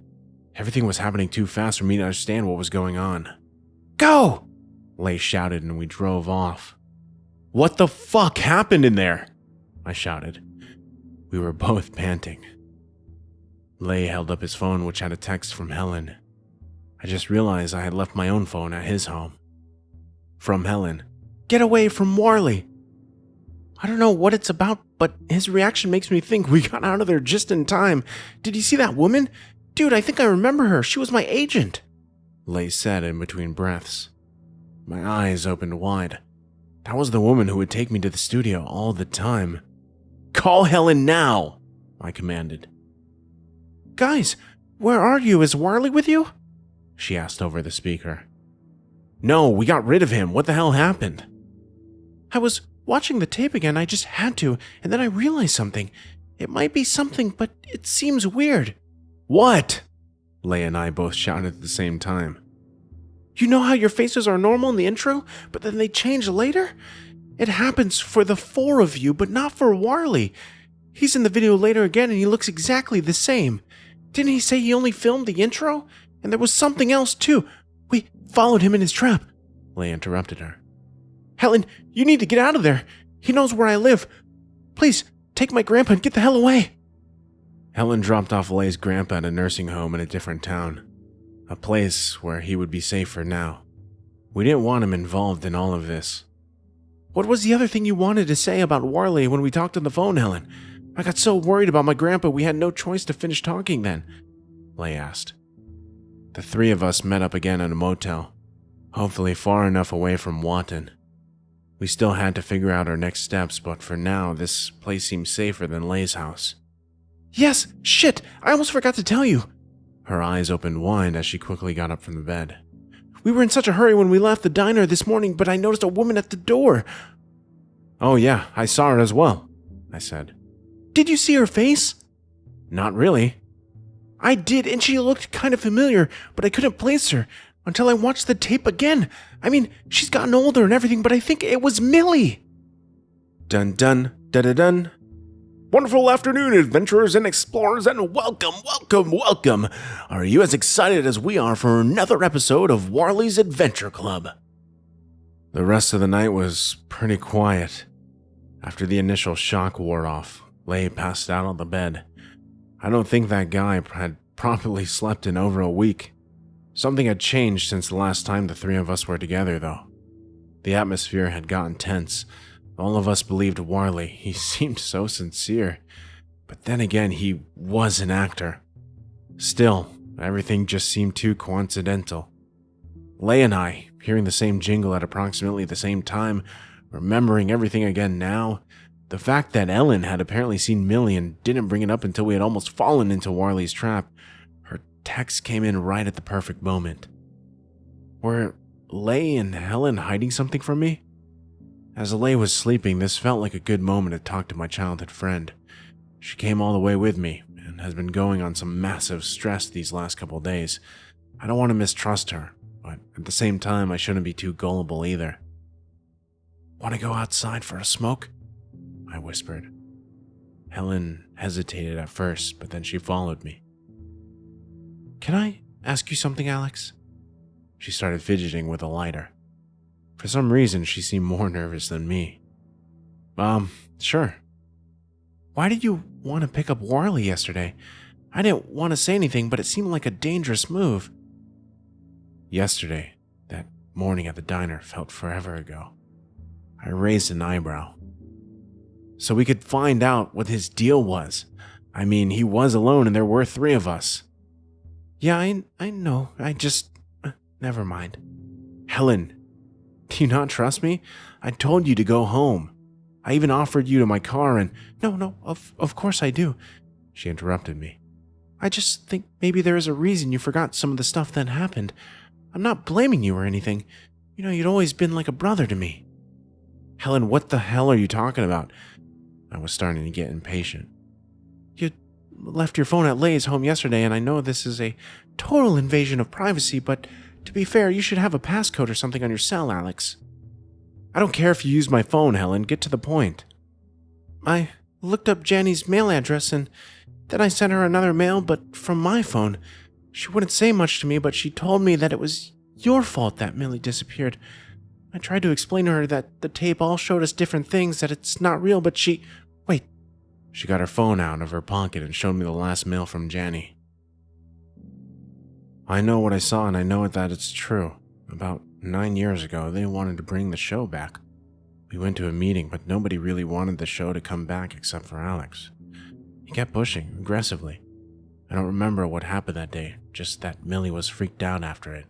Everything was happening too fast for me to understand what was going on. Go! Lay shouted and we drove off. What the fuck happened in there? I shouted. We were both panting. Lay held up his phone, which had a text from Helen. I just realized I had left my own phone at his home. From Helen. Get away from Warley. I don't know what it's about, but his reaction makes me think we got out of there just in time. Did you see that woman? Dude, I think I remember her. She was my agent. Lay said in between breaths. My eyes opened wide. That was the woman who would take me to the studio all the time. Call Helen now, I commanded. Guys, where are you? Is Warley with you? She asked over the speaker. No, we got rid of him. What the hell happened? I was watching the tape again. I just had to, and then I realized something. It might be something, but it seems weird. What? Lay and I both shouted at the same time. You know how your faces are normal in the intro, but then they change later? It happens for the four of you, but not for Warley. He's in the video later again, and he looks exactly the same. Didn't he say he only filmed the intro? And there was something else, too. We followed him in his trap. Lay interrupted her. Helen, you need to get out of there. He knows where I live. Please, take my grandpa and get the hell away. Helen dropped off Lay's grandpa at a nursing home in a different town. A place where he would be safer now. We didn't want him involved in all of this. What was the other thing you wanted to say about Warley when we talked on the phone, Helen? I got so worried about my grandpa we had no choice to finish talking then. Lay asked. The three of us met up again at a motel, hopefully far enough away from Watton. We still had to figure out our next steps, but for now, this place seemed safer than Lay's house. Yes, shit, I almost forgot to tell you. Her eyes opened wide as she quickly got up from the bed. We were in such a hurry when we left the diner this morning, but I noticed a woman at the door. Oh yeah, I saw her as well, I said. Did you see her face? Not really. I did, and she looked kind of familiar, but I couldn't place her until I watched the tape again. I mean, she's gotten older and everything, but I think it was Millie. Dun dun, da da dun. Wonderful afternoon, adventurers and explorers, and welcome. Are you as excited as we are for another episode of Warley's Adventure Club? The rest of the night was pretty quiet. After the initial shock wore off, Lay passed out on the bed. I don't think that guy had properly slept in over a week. Something had changed since the last time the three of us were together, though. The atmosphere had gotten tense. All of us believed Warley. He seemed so sincere. But then again, he was an actor. Still, everything just seemed too coincidental. Lay and I, hearing the same jingle at approximately the same time, remembering everything again now, the fact that Ellen had apparently seen Millie and didn't bring it up until we had almost fallen into Warley's trap, her text came in right at the perfect moment. Were Lay and Helen hiding something from me? As Lay was sleeping, this felt like a good moment to talk to my childhood friend. She came all the way with me and has been going on some massive stress these last couple days. I don't want to mistrust her, but at the same time, I shouldn't be too gullible either. Want to go outside for a smoke? I whispered. Helen hesitated at first, but then she followed me. Can I ask you something, Alex? She started fidgeting with a lighter. For some reason, she seemed more nervous than me. Sure. Why did you want to pick up Warley yesterday? I didn't want to say anything, but it seemed like a dangerous move. Yesterday, that morning at the diner felt forever ago. I raised an eyebrow. So we could find out what his deal was. I mean, he was alone and there were three of us. Yeah, I know. I just... never mind. Helen, do you not trust me? I told you to go home. I even offered you to my car and... No, of course I do. She interrupted me. I just think maybe there is a reason you forgot some of the stuff that happened. I'm not blaming you or anything. You know, you'd always been like a brother to me. Helen, what the hell are you talking about? I was starting to get impatient. You left your phone at Lay's home yesterday, and I know this is a total invasion of privacy, but to be fair, you should have a passcode or something on your cell, Alex. I don't care if you use my phone, Helen. Get to the point. I looked up Janny's mail address, and then I sent her another mail, but from my phone. She wouldn't say much to me, but she told me that it was your fault that Millie disappeared. I tried to explain to her that the tape all showed us different things, that it's not real, but she... Wait. She got her phone out of her pocket and showed me the last mail from Janny. I know what I saw, and I know that it's true. About 9 years ago, they wanted to bring the show back. We went to a meeting, but nobody really wanted the show to come back except for Alex. He kept pushing, aggressively. I don't remember what happened that day, just that Millie was freaked out after it.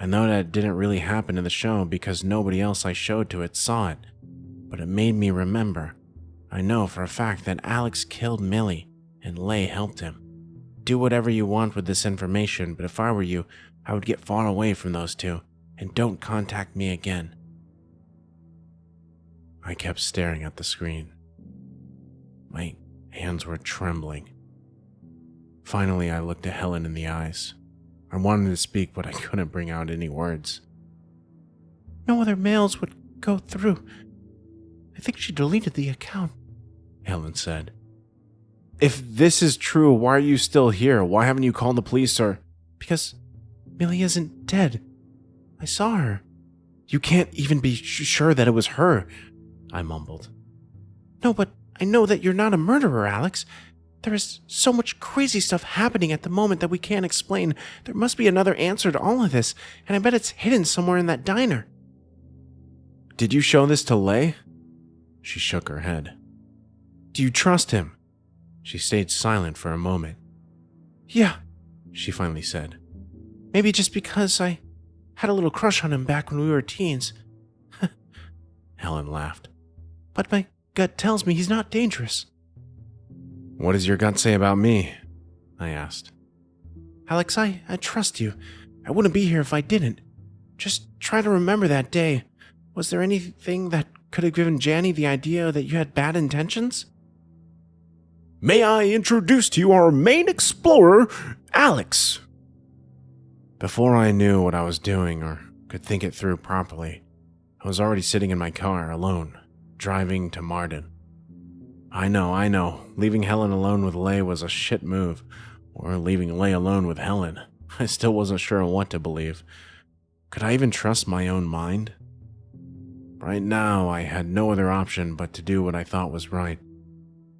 I know that it didn't really happen in the show because nobody else I showed to it saw it, but it made me remember. I know for a fact that Alex killed Millie, and Lay helped him. Do whatever you want with this information, but if I were you, I would get far away from those two, and don't contact me again. I kept staring at the screen. My hands were trembling. Finally, I looked at Helen in the eyes. I wanted to speak, but I couldn't bring out any words. No other mails would go through. I think she deleted the account, Helen said. If this is true, why are you still here? Why haven't you called the police or... Because Millie isn't dead. I saw her. You can't even be sure that it was her, I mumbled. No, but I know that you're not a murderer, Alex. There is so much crazy stuff happening at the moment that we can't explain. There must be another answer to all of this, and I bet it's hidden somewhere in that diner. Did you show this to Lay? She shook her head. Do you trust him? She stayed silent for a moment. Yeah, she finally said. Maybe just because I had a little crush on him back when we were teens. Helen laughed. But my gut tells me he's not dangerous. What does your gut say about me? I asked. Alex, I trust you. I wouldn't be here if I didn't. Just try to remember that day. Was there anything that could have given Janny the idea that you had bad intentions? May I introduce to you our main explorer, Alex? Before I knew what I was doing or could think it through properly, I was already sitting in my car alone, driving to Marden. I know. Leaving Helen alone with Lay was a shit move, or leaving Lay alone with Helen. I still wasn't sure what to believe. Could I even trust my own mind? Right now, I had no other option but to do what I thought was right.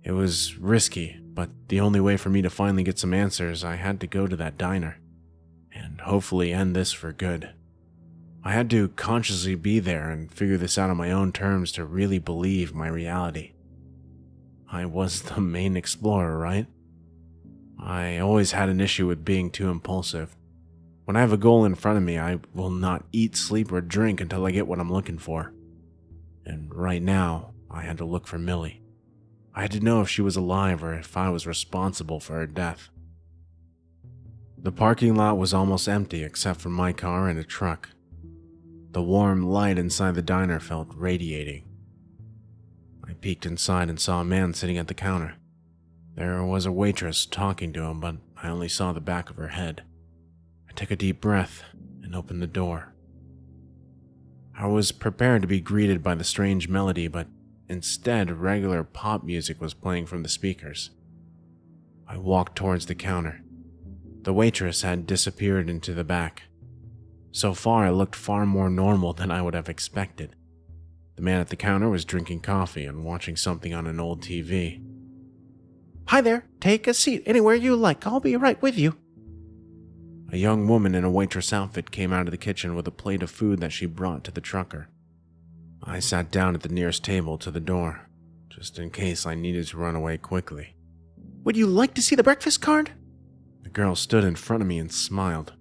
It was risky, but the only way for me to finally get some answers, I had to go to that diner, and hopefully end this for good. I had to consciously be there and figure this out on my own terms to really believe my reality. I was the main explorer, right? I always had an issue with being too impulsive. When I have a goal in front of me, I will not eat, sleep, or drink until I get what I'm looking for. And right now, I had to look for Millie. I had to know if she was alive or if I was responsible for her death. The parking lot was almost empty except for my car and a truck. The warm light inside the diner felt radiating. I peeked inside and saw a man sitting at the counter. There was a waitress talking to him, but I only saw the back of her head. I took a deep breath and opened the door. I was prepared to be greeted by the strange melody, but instead regular pop music was playing from the speakers. I walked towards the counter. The waitress had disappeared into the back. So far, it looked far more normal than I would have expected. The man at the counter was drinking coffee and watching something on an old TV. Hi there, take a seat anywhere you like. I'll be right with you. A young woman in a waitress outfit came out of the kitchen with a plate of food that she brought to the trucker. I sat down at the nearest table to the door, just in case I needed to run away quickly. Would you like to see the breakfast card? The girl stood in front of me and smiled.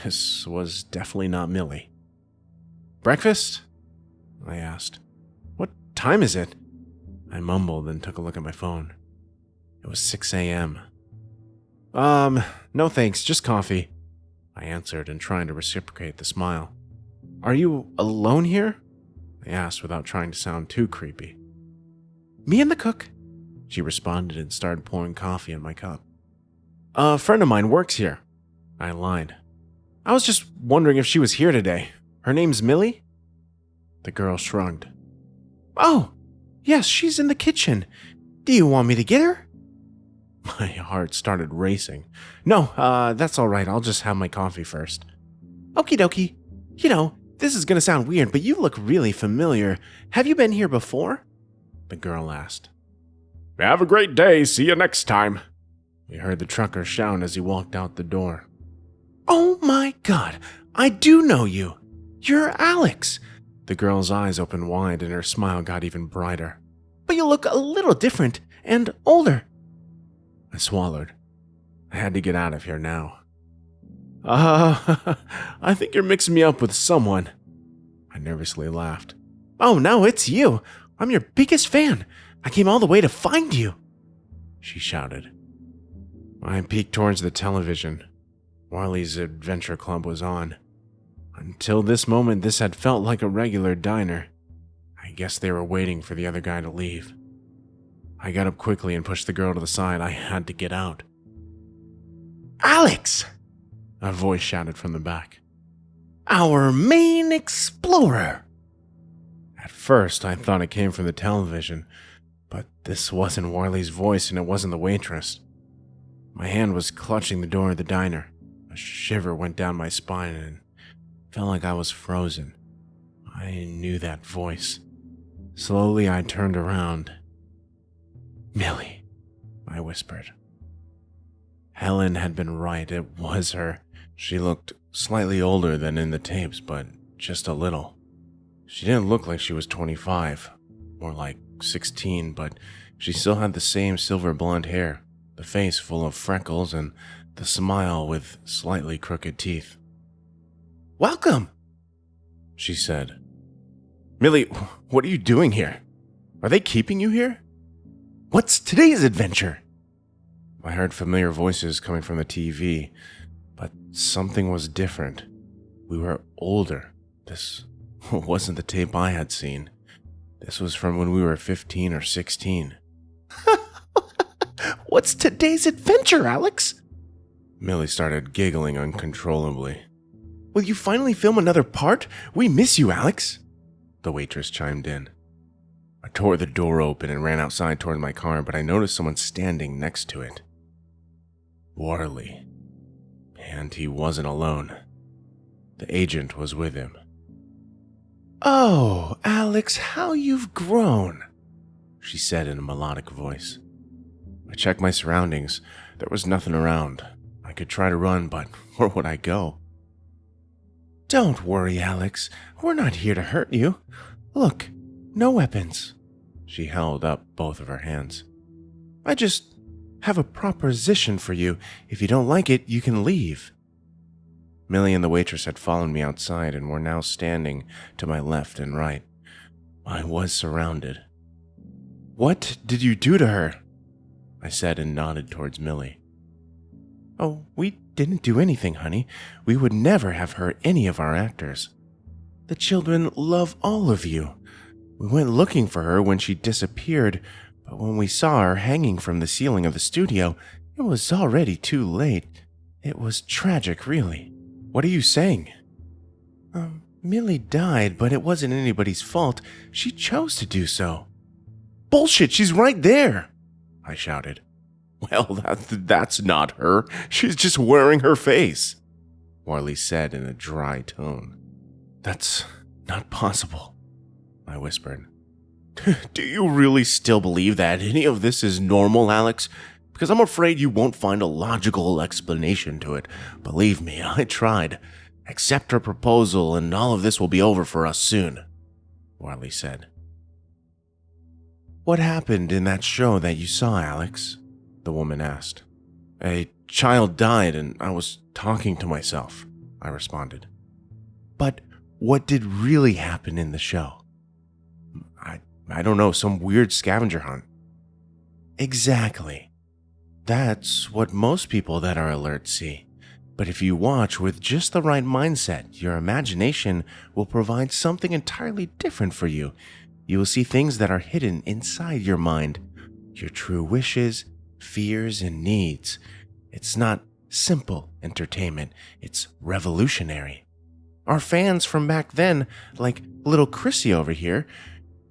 This was definitely not Millie. Breakfast? I asked. What time is it? I mumbled and took a look at my phone. It was 6 a.m. No thanks, just coffee, I answered and trying to reciprocate the smile. Are you alone here? I asked without trying to sound too creepy. Me and the cook, she responded and started pouring coffee in my cup. A friend of mine works here, I lied. I was just wondering if she was here today. Her name's Millie? The girl shrugged. Oh, yes, she's in the kitchen. Do you want me to get her? My heart started racing. No, that's all right. I'll just have my coffee first. Okie dokie. You know, this is gonna sound weird, but you look really familiar. Have you been here before? The girl asked. Have a great day. See you next time. We heard the trucker shout as he walked out the door. Oh my God, I do know you. You're Alex. The girl's eyes opened wide and her smile got even brighter. But you look a little different and older. I swallowed. I had to get out of here now. I think you're mixing me up with someone. I nervously laughed. Oh no, it's you. I'm your biggest fan. I came all the way to find you, she shouted. I peeked towards the television. Warley's Adventure Club was on. Until this moment, this had felt like a regular diner. I guess they were waiting for the other guy to leave. I got up quickly and pushed the girl to the side. I had to get out. Alex! A voice shouted from the back. Our main explorer! At first, I thought it came from the television, but this wasn't Warley's voice and it wasn't the waitress. My hand was clutching the door of the diner. A shiver went down my spine and felt like I was frozen. I knew that voice. Slowly, I turned around. Millie, I whispered. Helen had been right. It was her. She looked slightly older than in the tapes, but just a little. She didn't look like she was 25, more like 16, but she still had the same silver blonde hair, the face full of freckles, and the smile with slightly crooked teeth. Welcome, she said. Millie, what are you doing here? Are they keeping you here? What's today's adventure? I heard familiar voices coming from the TV, but something was different. We were older. This wasn't the tape I had seen. This was from when we were 15 or 16. What's today's adventure, Alex? Millie started giggling uncontrollably. Will you finally film another part? We miss you, Alex. The waitress chimed in. I tore the door open and ran outside toward my car, but I noticed someone standing next to it. Warley. And he wasn't alone. The agent was with him. Oh, Alex, how you've grown, she said in a melodic voice. I checked my surroundings. There was nothing around. I could try to run, but where would I go? Don't worry, Alex. We're not here to hurt you. Look, no weapons. She held up both of her hands. I just have a proposition for you. If you don't like it, you can leave. Millie and the waitress had followed me outside and were now standing to my left and right. I was surrounded. What did you do to her? I said and nodded towards Millie. Oh, we didn't do anything, honey. We would never have hurt any of our actors. The children love all of you. We went looking for her when she disappeared, but when we saw her hanging from the ceiling of the studio, it was already too late. It was tragic, really. What are you saying? Millie died, but it wasn't anybody's fault. She chose to do so. Bullshit, she's right there, I shouted. Well, that's not her. She's just wearing her face, Warley said in a dry tone. That's not possible, I whispered. Do you really still believe that any of this is normal, Alex? Because I'm afraid you won't find a logical explanation to it. Believe me, I tried. Accept her proposal and all of this will be over for us soon, Warley said. What happened in that show that you saw, Alex? The woman asked. A child died and I was talking to myself, I responded. But what did really happen in the show? I don't know, some weird scavenger hunt. Exactly. That's what most people that are alert see. But if you watch with just the right mindset, your imagination will provide something entirely different for you. You will see things that are hidden inside your mind, your true wishes, fears, and needs. It's not simple entertainment, it's revolutionary. Our fans from back then, like little Chrissy over here,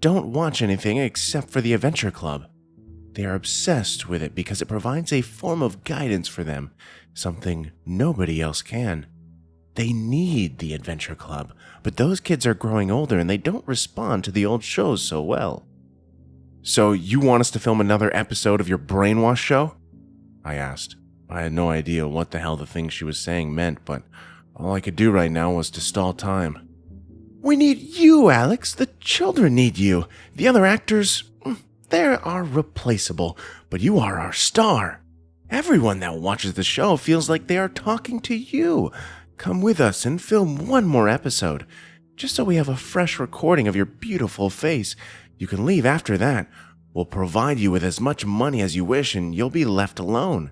don't watch anything except for the Adventure Club. They are obsessed with it because it provides a form of guidance for them, something nobody else can. They need the Adventure Club, but those kids are growing older and they don't respond to the old shows so well. So you want us to film another episode of your brainwash show? I asked. I had no idea what the hell the thing she was saying meant, but all I could do right now was to stall time. We need you, Alex. The children need you. The other actors, they are replaceable, but you are our star. Everyone that watches the show feels like they are talking to you. Come with us and film one more episode, just so we have a fresh recording of your beautiful face. You can leave after that. We'll provide you with as much money as you wish and you'll be left alone.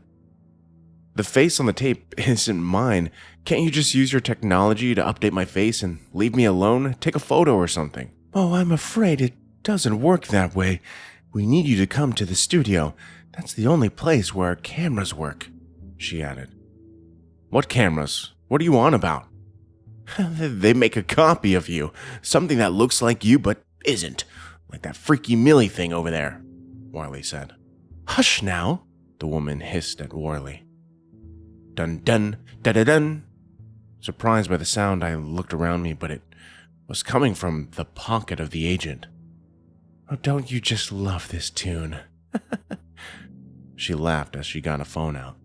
The face on the tape isn't mine. Can't you just use your technology to update my face and leave me alone? Take a photo or something. Oh, I'm afraid it doesn't work that way. We need you to come to the studio. That's the only place where our cameras work, she added. What cameras? What are you on about? They make a copy of you. Something that looks like you but isn't. Like that freaky Millie thing over there, Warley said. Hush now, the woman hissed at Warley. Dun dun, da da dun. Surprised by the sound, I looked around me, but it was coming from the pocket of the agent. Oh, don't you just love this tune? She laughed as she got a phone out.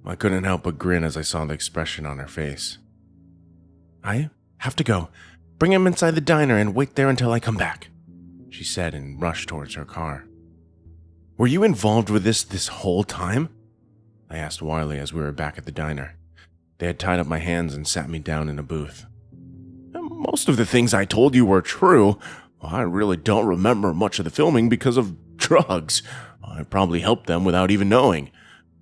I couldn't help but grin as I saw the expression on her face. I have to go. Bring him inside the diner and wait there until I come back, she said and rushed towards her car. Were you involved with this whole time? I asked Warley as we were back at the diner. They had tied up my hands and sat me down in a booth. Most of the things I told you were true. I really don't remember much of the filming because of drugs. I probably helped them without even knowing.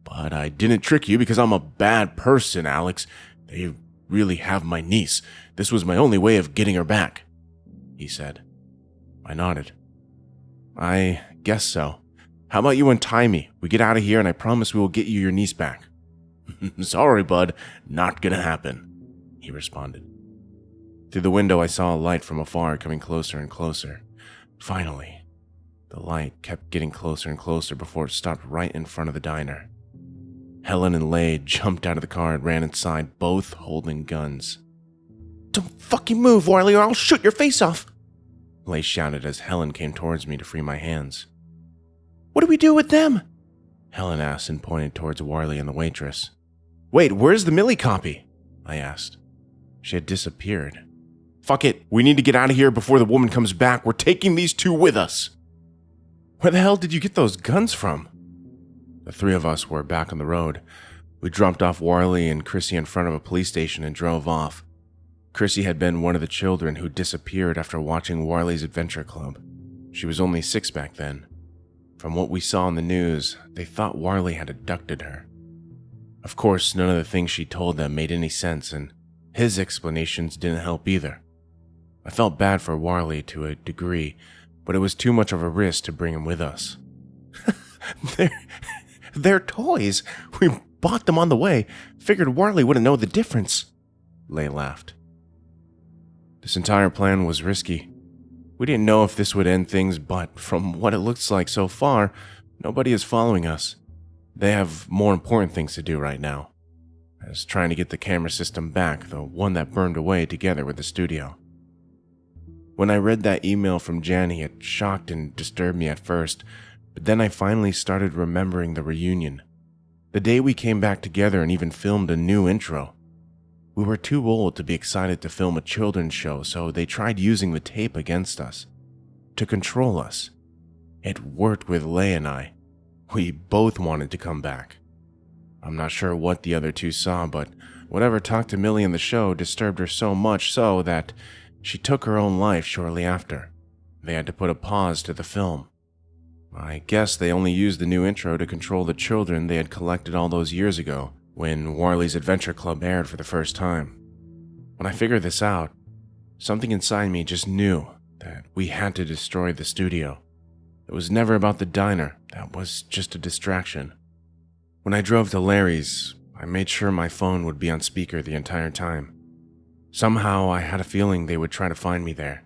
But I didn't trick you because I'm a bad person, Alex. They really have my niece. This was my only way of getting her back, he said. I nodded. I guess so. How about you untie me? We get out of here and I promise we will get you your niece back. Sorry, bud. Not gonna happen, he responded. Through the window, I saw a light from afar coming closer and closer. Finally, the light kept getting closer and closer before it stopped right in front of the diner. Helen and Leigh jumped out of the car and ran inside, both holding guns. Don't fucking move, Warley, or I'll shoot your face off, Leigh shouted as Helen came towards me to free my hands. What do we do with them? Helen asked and pointed towards Warley and the waitress. Wait, where's the Millie copy? I asked. She had disappeared. Fuck it, we need to get out of here before the woman comes back. We're taking these two with us. Where the hell did you get those guns from? The three of us were back on the road. We dropped off Warley and Chrissy in front of a police station and drove off. Chrissy had been one of the children who disappeared after watching Warley's Adventure Club. She was only 6 back then. From what we saw in the news, they thought Warley had abducted her. Of course, none of the things she told them made any sense, and his explanations didn't help either. I felt bad for Warley to a degree, but it was too much of a risk to bring him with us. They're toys. We bought them on the way. Figured Warley wouldn't know the difference. Leigh laughed. This entire plan was risky. We didn't know if this would end things, but from what it looks like so far, nobody is following us. They have more important things to do right now, as trying to get the camera system back, the one that burned away together with the studio. When I read that email from Janny, it shocked and disturbed me at first, but then I finally started remembering the reunion. The day we came back together and even filmed a new intro. We were too old to be excited to film a children's show, so they tried using the tape against us, to control us. It worked with Leigh and I. We both wanted to come back. I'm not sure what the other two saw, but whatever talked to Millie in the show disturbed her so much so that she took her own life shortly after. They had to put a pause to the film. I guess they only used the new intro to control the children they had collected all those years ago, when Warley's Adventure Club aired for the first time. When I figured this out, something inside me just knew that we had to destroy the studio. It was never about the diner. That was just a distraction. When I drove to Larry's, I made sure my phone would be on speaker the entire time. Somehow, I had a feeling they would try to find me there.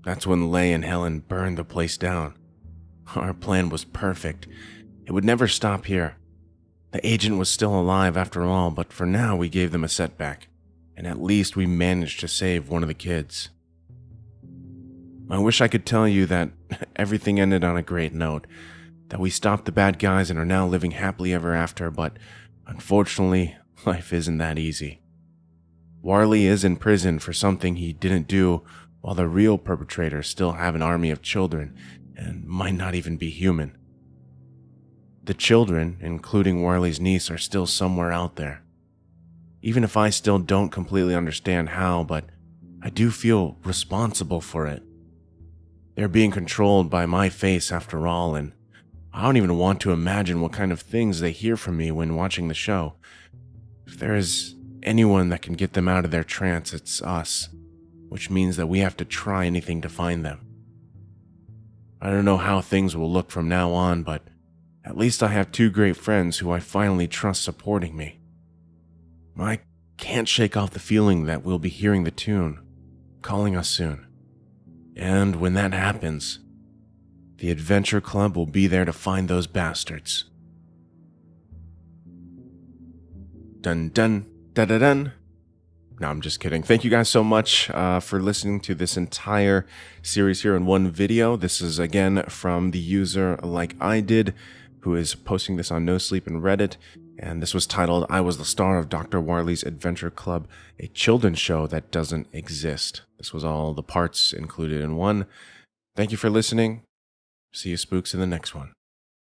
That's when Leigh and Helen burned the place down. Our plan was perfect. It would never stop here. The agent was still alive after all, but for now we gave them a setback, and at least we managed to save one of the kids. I wish I could tell you that everything ended on a great note, that we stopped the bad guys and are now living happily ever after, but unfortunately, life isn't that easy. Warley is in prison for something he didn't do, while the real perpetrators still have an army of children and might not even be human. The children, including Warley's niece, are still somewhere out there. Even if I still don't completely understand how, but I do feel responsible for it. They're being controlled by my face after all, and I don't even want to imagine what kind of things they hear from me when watching the show. If there is anyone that can get them out of their trance, it's us, which means that we have to try anything to find them. I don't know how things will look from now on, but at least I have two great friends who I finally trust supporting me. I can't shake off the feeling that we'll be hearing the tune, calling us soon. And when that happens, the Adventure Club will be there to find those bastards. Dun dun da da dun. No, I'm just kidding. Thank you guys so much for listening to this entire series here in one video. This is again from the user Like I Did, who is posting this on nosleep and Reddit. And this was titled, I Was the Star of Dr. Warley's Adventure Club, a children's show that doesn't exist. This was all the parts included in one. Thank you for listening. See you spooks in the next one.